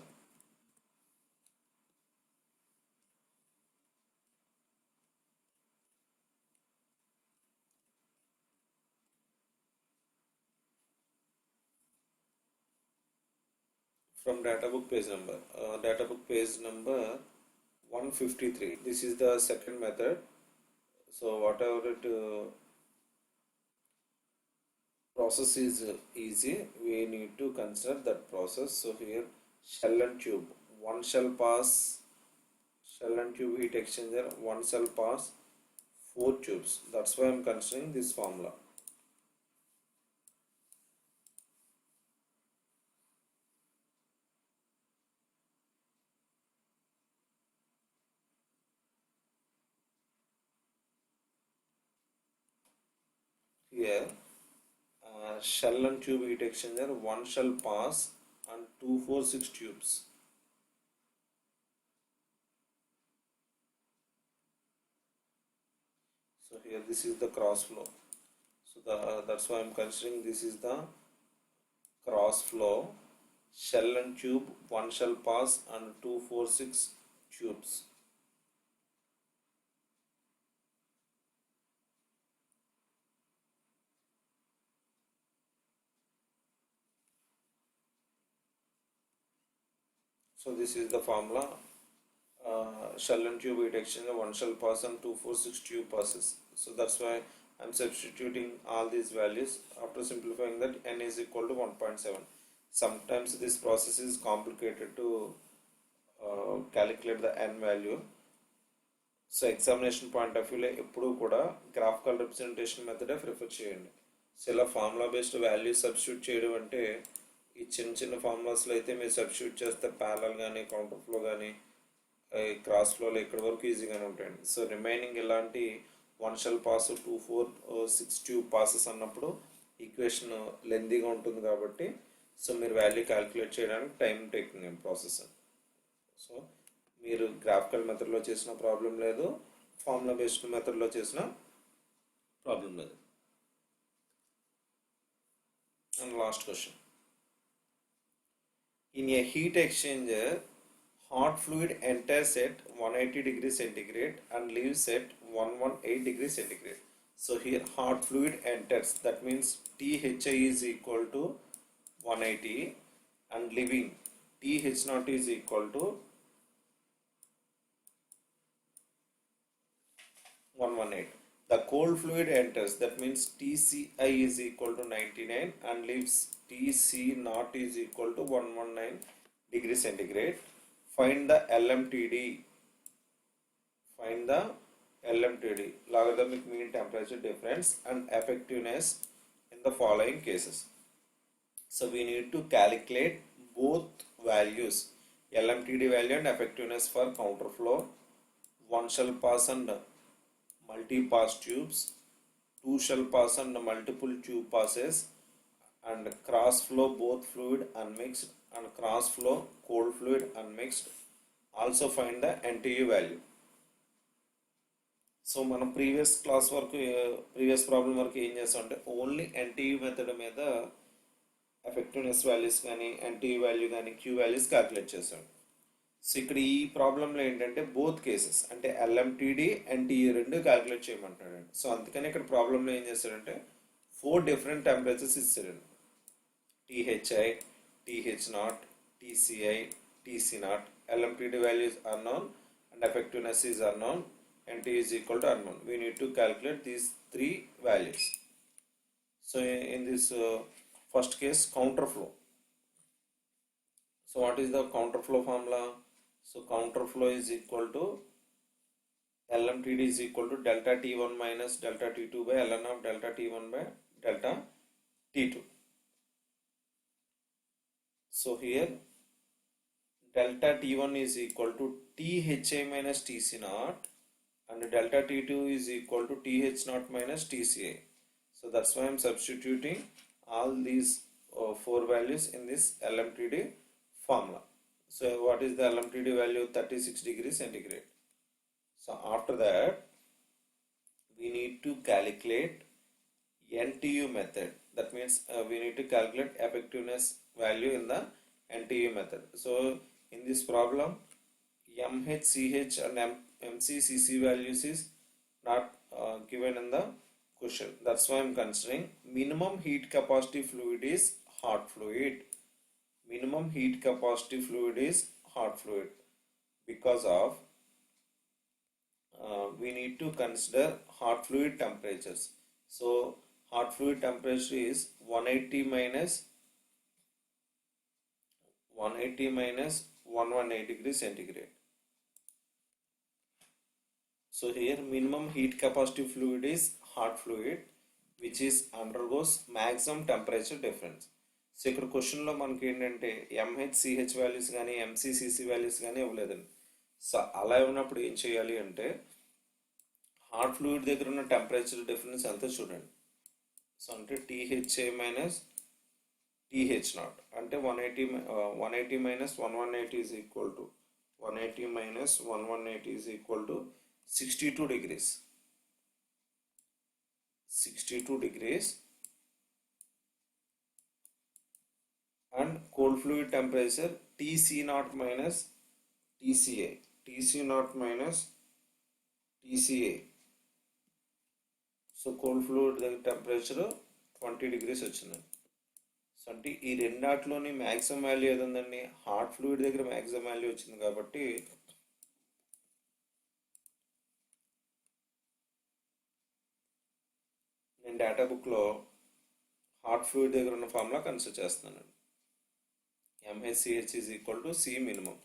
153. This is the second method. So whatever it process is easy, we need to consider that process. So here shell and tube, one shall pass, shell and tube heat exchanger, one shall pass 4 tubes. That's why I am considering this formula. Here shell and tube heat exchanger, one shall pass and 2, 4, 6 tubes. So here this is the cross flow. So that's why I am considering this is the cross flow. Shell and tube, one shall pass and 2, 4, 6 tubes. So this is the formula. Shell and tube heat exchanger, one shall pass and 2, 4, 6 tube passes. So that's why I'm substituting all these values. After simplifying that, n is equal to 1.7. Sometimes this process is complicated to calculate the n value. So examination point of వ్యూలో ఎప్పుడు కూడా graphical representation మెథడే prefer చేయండి. So ఇలా formula based values substitute చేయడం అంటే ఈ చిన్న చిన్న ఫార్ములాస్లో అయితే మీరు సబ్స్టిట్యూట్ చేస్తే ప్యారలల్ కానీ కౌంటర్ ఫ్లో కానీ క్రాస్ ఫ్లోలో ఇక్కడ వరకు ఈజీగానే ఉంటాయండి. సో రిమైనింగ్ ఇలాంటి one shell pass 2, 4, 6 tube passes అన్నప్పుడు ఈక్వేషన్ లెందీగా ఉంటుంది కాబట్టి సో మీరు వాల్యూ క్యాలిక్యులేట్ చేయడానికి టైం టేకింగ్ ప్రాసెస్. సో మీరు గ్రాఫికల్ మెథడ్లో చేసిన ప్రాబ్లం లేదు, ఫార్ములా బేస్డ్ మెథడ్లో చేసిన ప్రాబ్లం లేదు. And last question. In a heat exchanger, hot fluid enters at 180 degrees centigrade and leaves at 118 degrees centigrade. So here hot fluid enters, that means THI is equal to 180 and leaving TH naught is equal to 118. The cold fluid enters, that means TCI is equal to 99 and leaves TC naught is equal to 119 degrees centigrade. Find the LMTD. Find the LMTD, logarithmic mean temperature difference, and effectiveness in the following cases. So we need to calculate both values, LMTD value and effectiveness for counterflow, one shell pass and multi-pass tubes, two shell pass and multiple tube passes, and cross flow both fluid unmixed and cross flow cold fluid unmixed. Also find the NTU value. So మనం previous class వరకు previous problem వరకు ఏం చేస్తాం అంటే only ఎన్టీయూ method మీద effectiveness values కానీ ఎన్టీయూ value కానీ queue values calculate చేస్తాం. సో ఇక్కడ ఈ ప్రాబ్లంలో ఏంటంటే బోత్ కేసెస్ అంటే ఎల్ఎంటీడీ ఎన్టీయూ రెండు క్యాలిక్యులేట్ చేయమంటాడండి. సో అందుకని ఇక్కడ ప్రాబ్లంలో ఏం చేస్తాడంటే 4 డిఫరెంట్ టెంపరేచర్స్ ఇస్తాడండి. THI, TH0, TCI, TC0. LMTD values are known and effectiveness is unknown. NT is equal to unknown. We need to calculate these 3 values. So in this first case, counterflow. So what is the counterflow formula? So counterflow is equal to LMTD is equal to delta T1 minus delta T2 by ln of delta T1 by delta T2. So here delta T1 is equal to THI minus TC naught and delta T2 is equal to TH naught minus TCI. So that's why I am substituting all these 4 values in this LMTD formula. So what is the LMTD value? 36 degrees centigrade. So after that we need to calculate NTU method. That means we need to calculate effectiveness value in the NTU method. So in this problem MHCH and MCCC values is not given in the question. That's why I am considering minimum heat capacity fluid is hot fluid. Minimum heat capacity fluid is hot fluid because of we need to consider hot fluid temperatures. So hot fluid temperature is 180 minus 118 degrees centigrade. So here minimum heat capacity fluid is hot fluid which is undergoes maximum temperature difference. So ఇక్కడ క్వశ్చన్లో మనకి ఏంటంటే MHCH values కానీ MCCC values కానీ ఇవ్వలేదండి. So అలా ఉన్నప్పుడు ఏం చేయాలి అంటే హాట్ ఫ్లూయిడ్ దగ్గర ఉన్న టెంపరేచర్ డిఫరెన్స్ ఎంతో చూడండి. సో అంటే THI మైనస్ TH0 అంటే 180 minus 118 is equal to 180 minus 118 is equal to 62 degrees. 62 degrees and cold fluid temperature TC0 minus TCA. TC0 minus TCA. So cold fluid temperature 20 degrees వచ్చింది. So అంటే ఈ రెండాట్లోని maximum value ఏది ఉందండి? Hot fluid దగ్గర maximum value వచ్చింది కాబట్టి నేను data బుక్లో హాట్ ఫ్లూయిడ్ దగ్గర ఉన్న ఫార్ములా కన్సిడర్ చేస్తున్నాను. MHCH is equal to C minimum.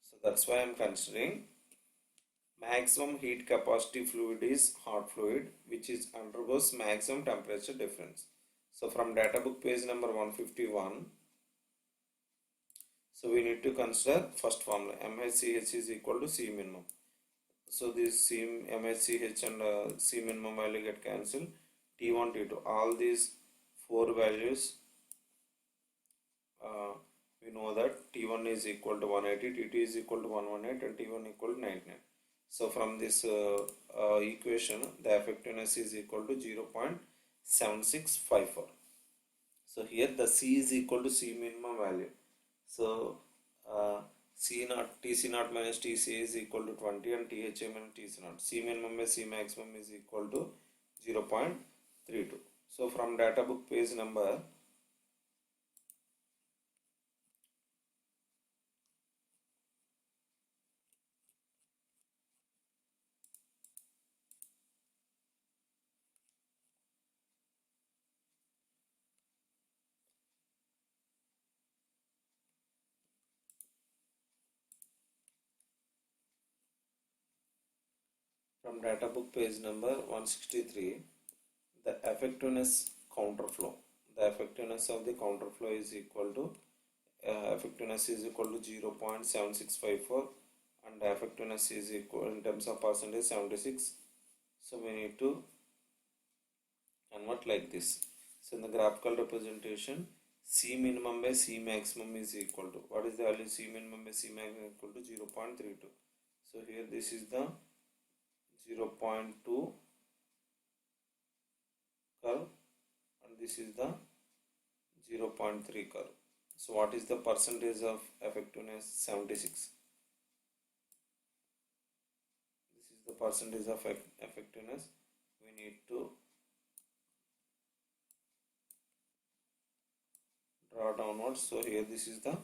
So that's why I am considering maximum heat capacity fluid is hot fluid which is undergoes maximum temperature difference. So from data book page number 151, so we need to consider first formula MHCH is equal to C minimum. So this MHCH and C minimum value get cancelled. T1 T2 all these 4 values. We know that T1 is equal to 180, T2 is equal to 118, and T1 equal to 99. So from this equation, the effectiveness is equal to 0.7654. So here the C is equal to C minimum value. So C naught, TC naught minus TC is equal to 20, and THA minus TC naught. C minimum by C maximum is equal to 0.32. So from data book page number from data book page number 163, the effectiveness counterflow. The effectiveness of the counterflow is equal to effectiveness is equal to 0.7654, and the effectiveness is equal in terms of percentage 76. So we need to convert like this. So in the graphical representation, C minimum by C maximum is equal to, what is the value? C minimum by C maximum equal to 0.32. So here this is the 0.2 curve, and this is the 0.3 curve. So what is the percentage of effectiveness? 76. This is the percentage of effectiveness. We need to draw downwards. So here this is the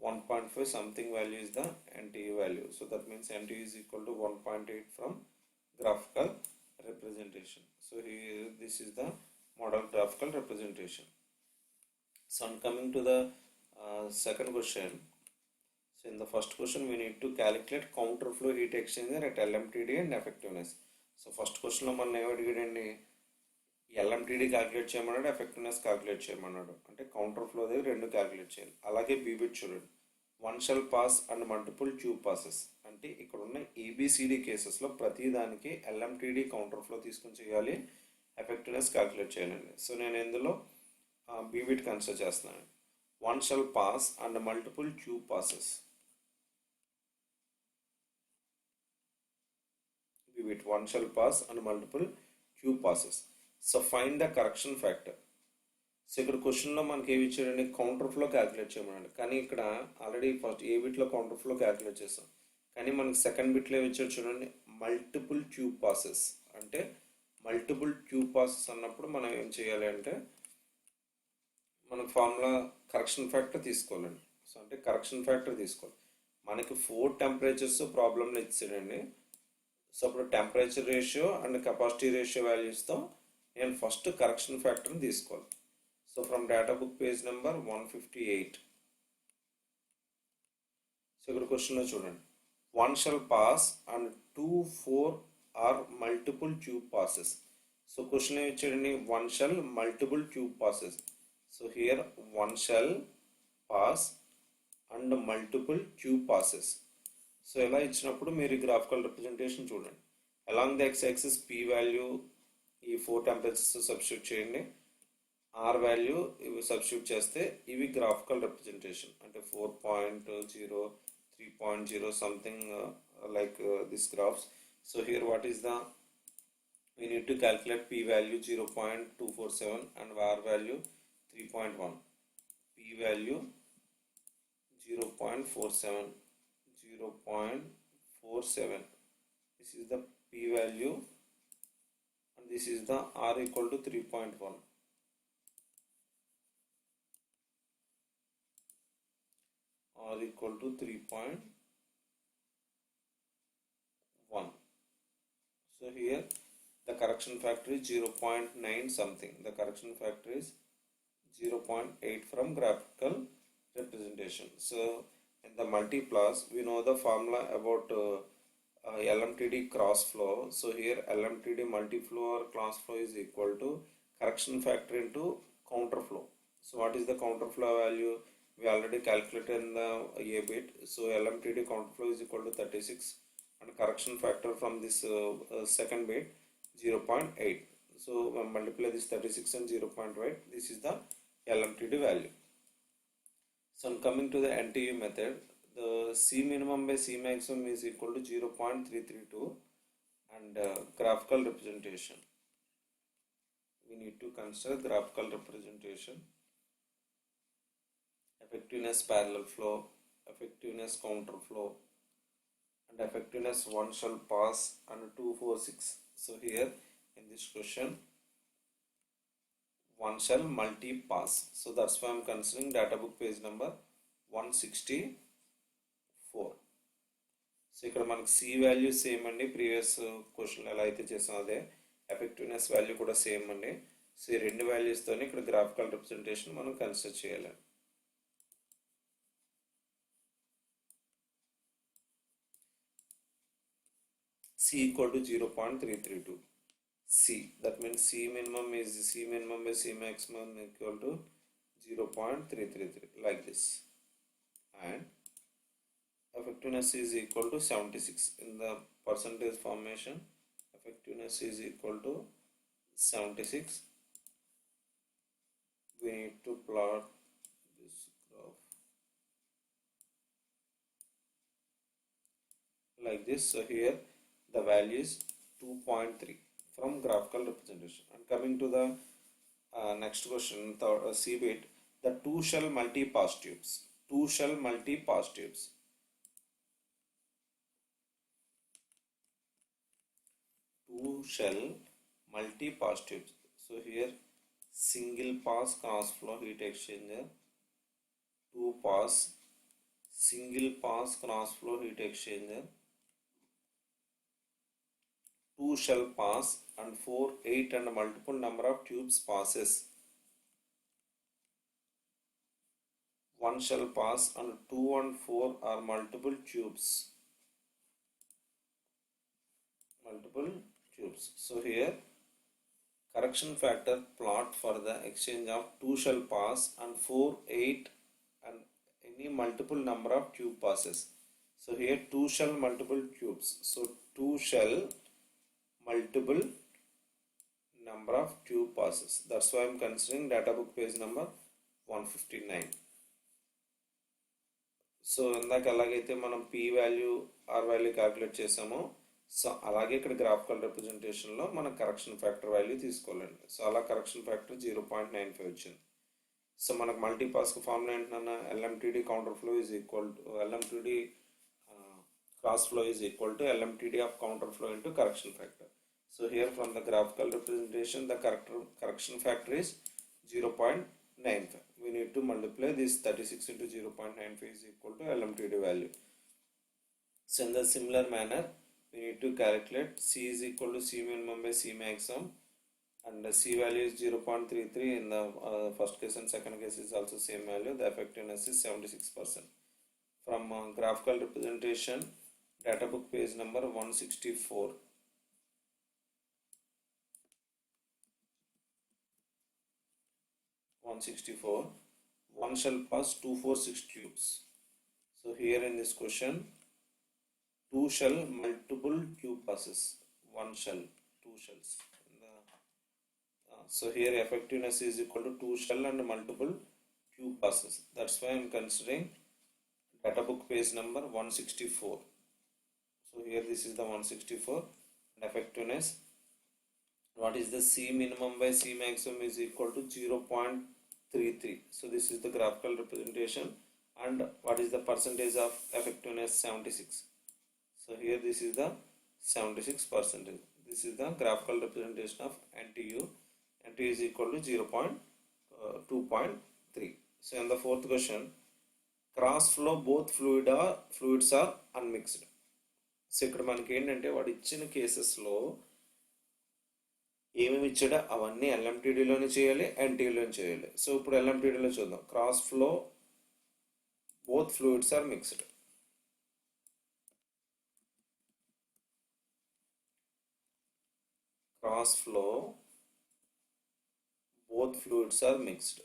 1.5 something value is the NTU value. So that means NTU is equal to 1.8 from graphical representation. So here this is the model graphical representation. So I'm coming to the second question. So in the first question we need to calculate counterflow heat exchanger at LMTD and effectiveness. So first question lo man em adigidandi LMTD calculate చేయమన్నాడు, effectiveness calculate చేయమన్నాడు. అంటే counterflow దగ్గర రెండు calculate చేయాలి. అలాగే BBIT చూడండి, one shell pass and multiple tube passes. అంటే ఇక్కడ ఉన్న ABCD కేసెస్లో ప్రతి దానికి LMTD కౌంటర్ఫ్లో తీసుకొని చేయాలి, ఎఫెక్టివ్నెస్ క్యాలిక్యులేట్ చేయాలండి. సో నేను ఇందులో BBIT కన్సిడర్ చేస్తున్నాను. One shell pass and multiple tube passes. BBIT one shell pass and multiple tube passes. So find the correction factor. So ఇక్కడ క్వశ్చన్లో మనకి ఏమి ఇచ్చాడండి? కౌంటర్ ఫ్లో క్యాలిక్యులేట్ చేయమన్నాడు. కానీ ఇక్కడ ఆల్రెడీ ఫస్ట్ ఏ బిట్లో కౌంటర్ ఫ్లో క్యాలిక్యులేట్ చేస్తాం, కానీ మనకి సెకండ్ బిట్లో ఏమి ఇచ్చాడు చూడండి, మల్టిపుల్ ట్యూబ్ పాసెస్. అంటే మల్టిపుల్ ట్యూబ్ పాసెస్ అన్నప్పుడు మనం ఏం చేయాలి అంటే మన ఫార్ములా కరెక్షన్ ఫ్యాక్టర్ తీసుకోవాలండి. సో అంటే కరెక్షన్ ఫ్యాక్టర్ తీసుకోవాలి. మనకి 4 టెంపరేచర్స్ ప్రాబ్లంలో ఇచ్చాడండి. సో అప్పుడు temperature ratio and capacity ratio వాల్యూస్తో నేను ఫస్ట్ కరెక్షన్ ఫ్యాక్టర్ని తీసుకోవాలి. So from data book page number 158. So ఇక్కడ క్వశ్చన్లో చూడండి, one shell pass and 2, 4 are multiple tube passes. So question ఏమి ఇచ్చాడండి? One shell multiple tube passes. So here one shell pass and multiple tube passes. So ఇలా ఇచ్చినప్పుడు మీరు ఈ graphical representation చూడండి. Along the X axis P value ఈ 4 temperatures substitute చేయండి, R value ఇవి సబ్స్టిట్యూట్ చేస్తే ఇవి గ్రాఫికల్ రిప్రజెంటేషన్. అంటే 4.0, 3.0 something like this graphs. So here what is the, we need to calculate p value 0.247 and r value 3.1. p value 0.47, 0.47. This is the p value and this is the r equal to 3.1. r equal to 3.1. So here the correction factor is 0.9 something. The correction factor is 0.8 from graphical representation. So in the multiplus we know the formula about LMTD cross flow. So here LMTD multiflow or cross flow is equal to correction factor into counter flow. So what is the counter flow value? We already calculated in the A bit. So LMTD counter flow is equal to 36 and correction factor from this second bit 0.8. So multiply this 36 and 0.8. This is the LMTD value. So coming to the NTU method, the C minimum by C maximum is equal to 0.332, and graphical representation. We need to consider graphical representation, effectiveness parallel flow, effectiveness counter flow, and effectiveness one shall pass, and 246. So here in this question, one shall multi pass. So that's why I'm considering data book page number 164. So ఇక్కడ మనకి C value same అండి, previous question ఎలా అయితే చేసాం అదే. Effectiveness value కూడా same అండి. So ఈ రెండు వాల్యూస్తోనే ఇక్కడ గ్రాఫికల్ రిప్రజెంటేషన్ మనం కన్సిడర్ చేయాలి. C equal to 0.332. C, that means C minimum is C minimum by C maximum equal to 0.333, like this. And effectiveness is equal to 76 in the percentage formation. Effectiveness is equal to 76. We need to plot this graph like this. So here the value is 2.3 from graphical representation. And coming to the next question, C bit, the two shell multi pass tubes. Two shell multi pass tubes. Two shell multi pass tubes. So here single pass cross flow heat exchanger, two pass single pass cross flow heat exchanger, two shall pass, and 4, 8 and multiple number of tubes passes. One shall pass, and 2 and 4 are multiple tubes. Multiple tubes. So here correction factor plot for the exchange of 2 shall pass and 4, 8 and any multiple number of tube passes. So here 2 shall multiple tubes. So 2 shall multiple number of tube passes. That's why I'm considering data book page number 159. So ఇందాక ఎలాగైతే మనం P value R value calculate చేసామో, so అలాగే ఇక్కడ graphical రిప్రజెంటేషన్లో మనం correction factor value తీసుకోవాలండి. So అలా కరెక్షన్ ఫ్యాక్టర్ 0.95 వచ్చింది. సో మనకు మల్టీపాస్కి ఫార్ములా ఏంటన్నా, LMTD counter flow is equal to LMTD cross flow is equal to LMTD of counter flow into correction factor. So here from the graphical representation, the correction factor is 0.95. We need to multiply this 36 into 0.95 is equal to LMTD value. So in the similar manner, we need to calculate C is equal to C minimum by C maximum, and the C value is 0.33 in the first case, and second case is also same value. The effectiveness is 76%. From graphical representation, data book page number 164. One shall pass 246 tubes. So here in this question, two shell multiple tube passes. One shell, two shells. So here effectiveness is equal to two shell and multiple tube passes. That's why I am considering data book page number 164. So here this is the 164, and effectiveness, what is the C minimum by C maximum is equal to 0.33. So this is the graphical representation, and what is the percentage of effectiveness? 76. So here this is the 76%. This is the graphical representation of NTU. NTU is equal to 2.3. So in the fourth question, cross flow both fluids are unmixed. So ఇక్కడ మనకి ఏంటంటే వాడు ఇచ్చిన కేసెస్లో ఏమేమి ఇచ్చాడో అవన్నీ ఎల్ఎంటీడీలోనే చేయాలి, ఎన్టీయూలోనే చేయాలి. సో ఇప్పుడు ఎల్ఎంటీడీలో చూద్దాం. Cross flow both fluids are mixed. Cross flow both fluids are mixed.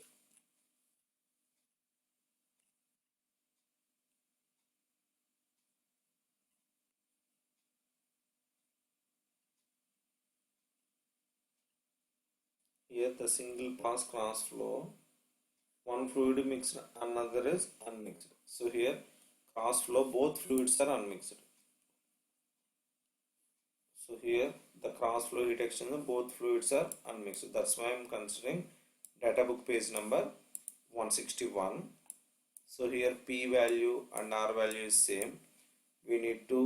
here the single pass cross flow, one fluid mixed, another is unmixed. So here cross flow, both fluids are unmixed. So here the cross flow heat exchanger, both fluids are unmixed. That's why I am considering data book page number 161. So here P value and R value is same. We need to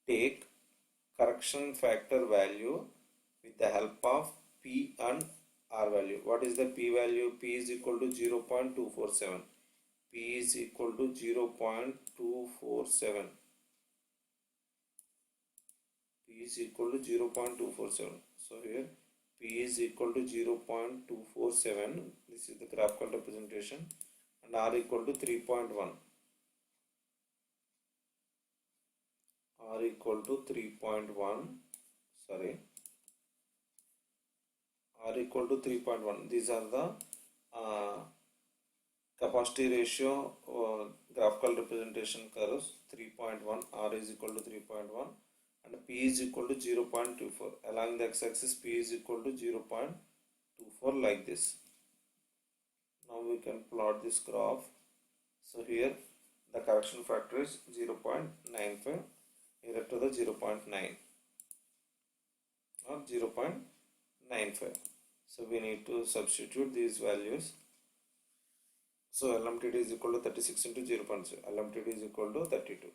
take correction factor value with the help of P and R value. What is the P value? P is equal to 0.247. P is equal to 0.247. P is equal to 0.247. So here P is equal to 0.247. This is the graphical representation, and R equal to 3.1. R equal to 3.1. Sorry. R equal to 3.1. These are the capacity ratio graphical representation curves. 3.1. R is equal to 3.1. and P is equal to 0.24. Along the x-axis P is equal to 0.24 like this. Now we can plot this graph. So here the correction factor is 0.95 here to the 0.9 or 0.95. So we need to substitute these values. So LMTD is equal to 36 into 0.0. LMTD is equal to 32.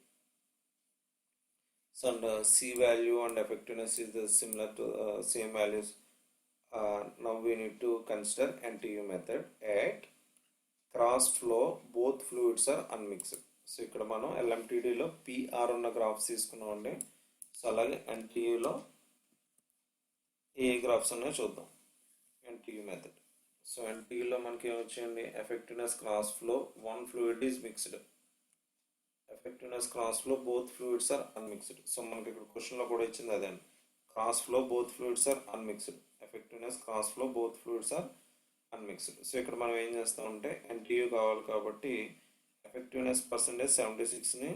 So and C value and effectiveness is the similar to same values. Now we need to consider NTU method at cross flow both fluids are unmixed. So ఇక్కడ మనం LMTD లో PR ఉన్న graphs తీసుకున్నామండి. So అలాగే NTU లో ఏ graphs ఉన్నాయో చూద్దాం. NTU method. So NTU లో మనకి ఏమొచ్చింది, effectiveness cross flow one fluid is mixed. Effectiveness cross flow both fluids are unmixed. So మనకి ఇక్కడ క్వశ్చన్ లో కూడా ఇచ్చింది అదే, cross flow both fluids are unmixed. Effectiveness cross flow both fluids are unmixed. So ఇక్కడ మనం ఏం చేస్తామంటే NTU కావాలి కాబట్టి effectiveness percentage 76ని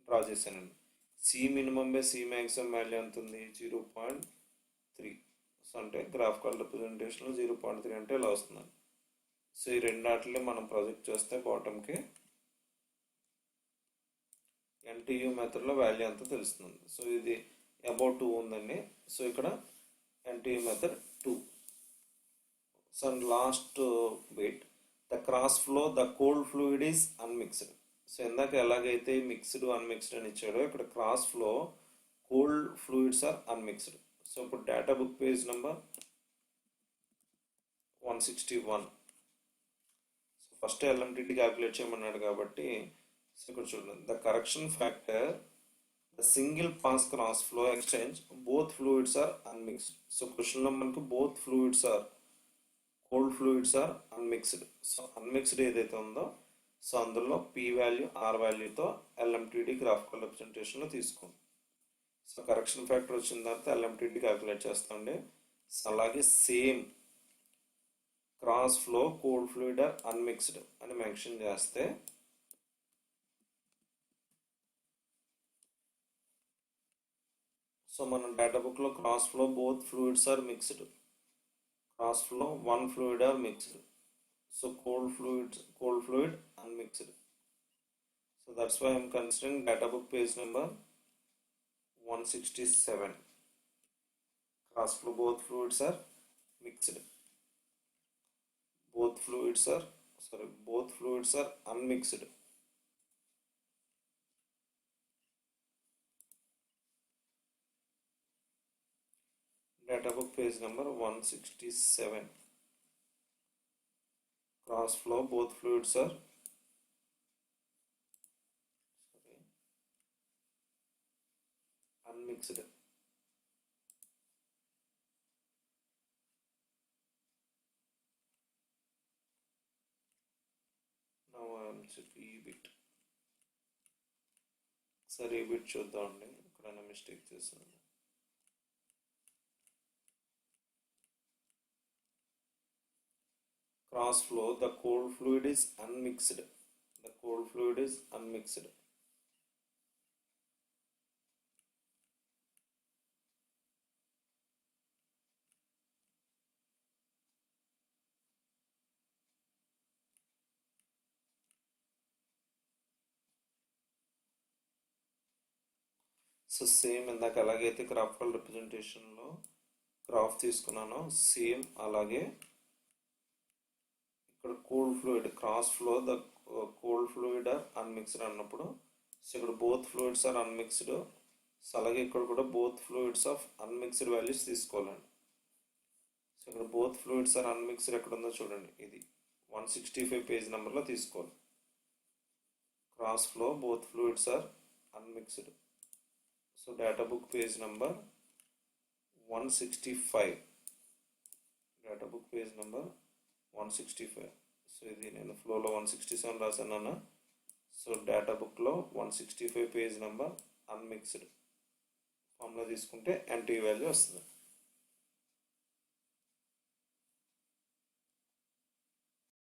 డ్రా చేశానండి. C minimum by C maximum value ఎంత ఉంది, 0.3. సో అంటే గ్రాఫికల్ రిప్రజెంటేషన్లో 0.3 అంటే ఇలా వస్తుంది. సో ఈ రెండు వాటిని మనం ప్రొజెక్ట్ చేస్తే బాటమ్కి NTU మెథడ్లో వాల్యూ అంతా తెలుస్తుంది. సో ఇది అబౌట్ 2 ఉందండి. సో ఇక్కడ NTU method 2. So last bit, the cross flow the cold fluid is unmixed. So ఇందాక ఎలాగైతే మిక్స్డ్ అన్మిక్స్డ్ అని ఇచ్చాడో ఇక్కడ cross flow cold fluids are unmixed. So ఇప్పుడు data book page number 161. So first LMTD calculate చేయమన్నాడు కాబట్టి so ఇక్కడ చూడండి, the correction factor the single pass cross flow exchange both fluids are unmixed. So క్వశ్చన్లో మనకు both fluids are cold fluids are unmixed. So unmixed ఏదైతే ఉందో so అందులో P value R వాల్యూతో LMTD గ్రాఫికల్ రిప్రజెంటేషన్లో తీసుకోండి. సో కరెక్షన్ ఫ్యాక్టర్ వచ్చిన తర్వాత LMTD క్యాలిక్యులేట్ చేస్తామండి. సో అలాగే same cross flow cold fluid are unmixed అని మెన్షన్ చేస్తే సో మనం డేటా బుక్లో cross flow both fluids are mixed, cross flow one fluid are mixed. So cold fluid unmixed. So that's why I am considering data book page number 167. Cross flow both fluids are mixed. Both fluids are unmixed. Data book page number 167. Cross flow both fluids are unmixed. Now I am checking EBIT. సరే EBIT చూద్దామండి, ఇక్కడ mistake చేస్తున్నాను. Cross flow the cold fluid is unmixed. The cold fluid is unmixed. So same ఇందాక ఎలాగైతే graphical రిప్రజెంటేషన్లో graph తీసుకున్నానో same అలాగే ఇక్కడ cooled fluid cross flow the cold fluid are unmixed అన్నప్పుడు సో ఇక్కడ both fluids are unmixed. So అలాగే ఇక్కడ కూడా both fluids of unmixed values తీసుకోవాలండి. సో ఇక్కడ బోత్ ఫ్లూయిడ్స్ ఆర్ అన్మిక్స్డ్ ఎక్కడ ఉందో చూడండి, ఇది 165 పేజ్ నెంబర్లో తీసుకోవాలి. Cross flow both fluids are unmixed. So data book page number 165, data book page number 165. So ఇది నేను ఫ్లోలో 167 రాశాను. సో డేటా బుక్లో 165 పేజ్ నెంబర్ అన్మిక్స్డ్ ఫార్ములా తీసుకుంటే ఎన్టీ వాల్యూ వస్తుంది.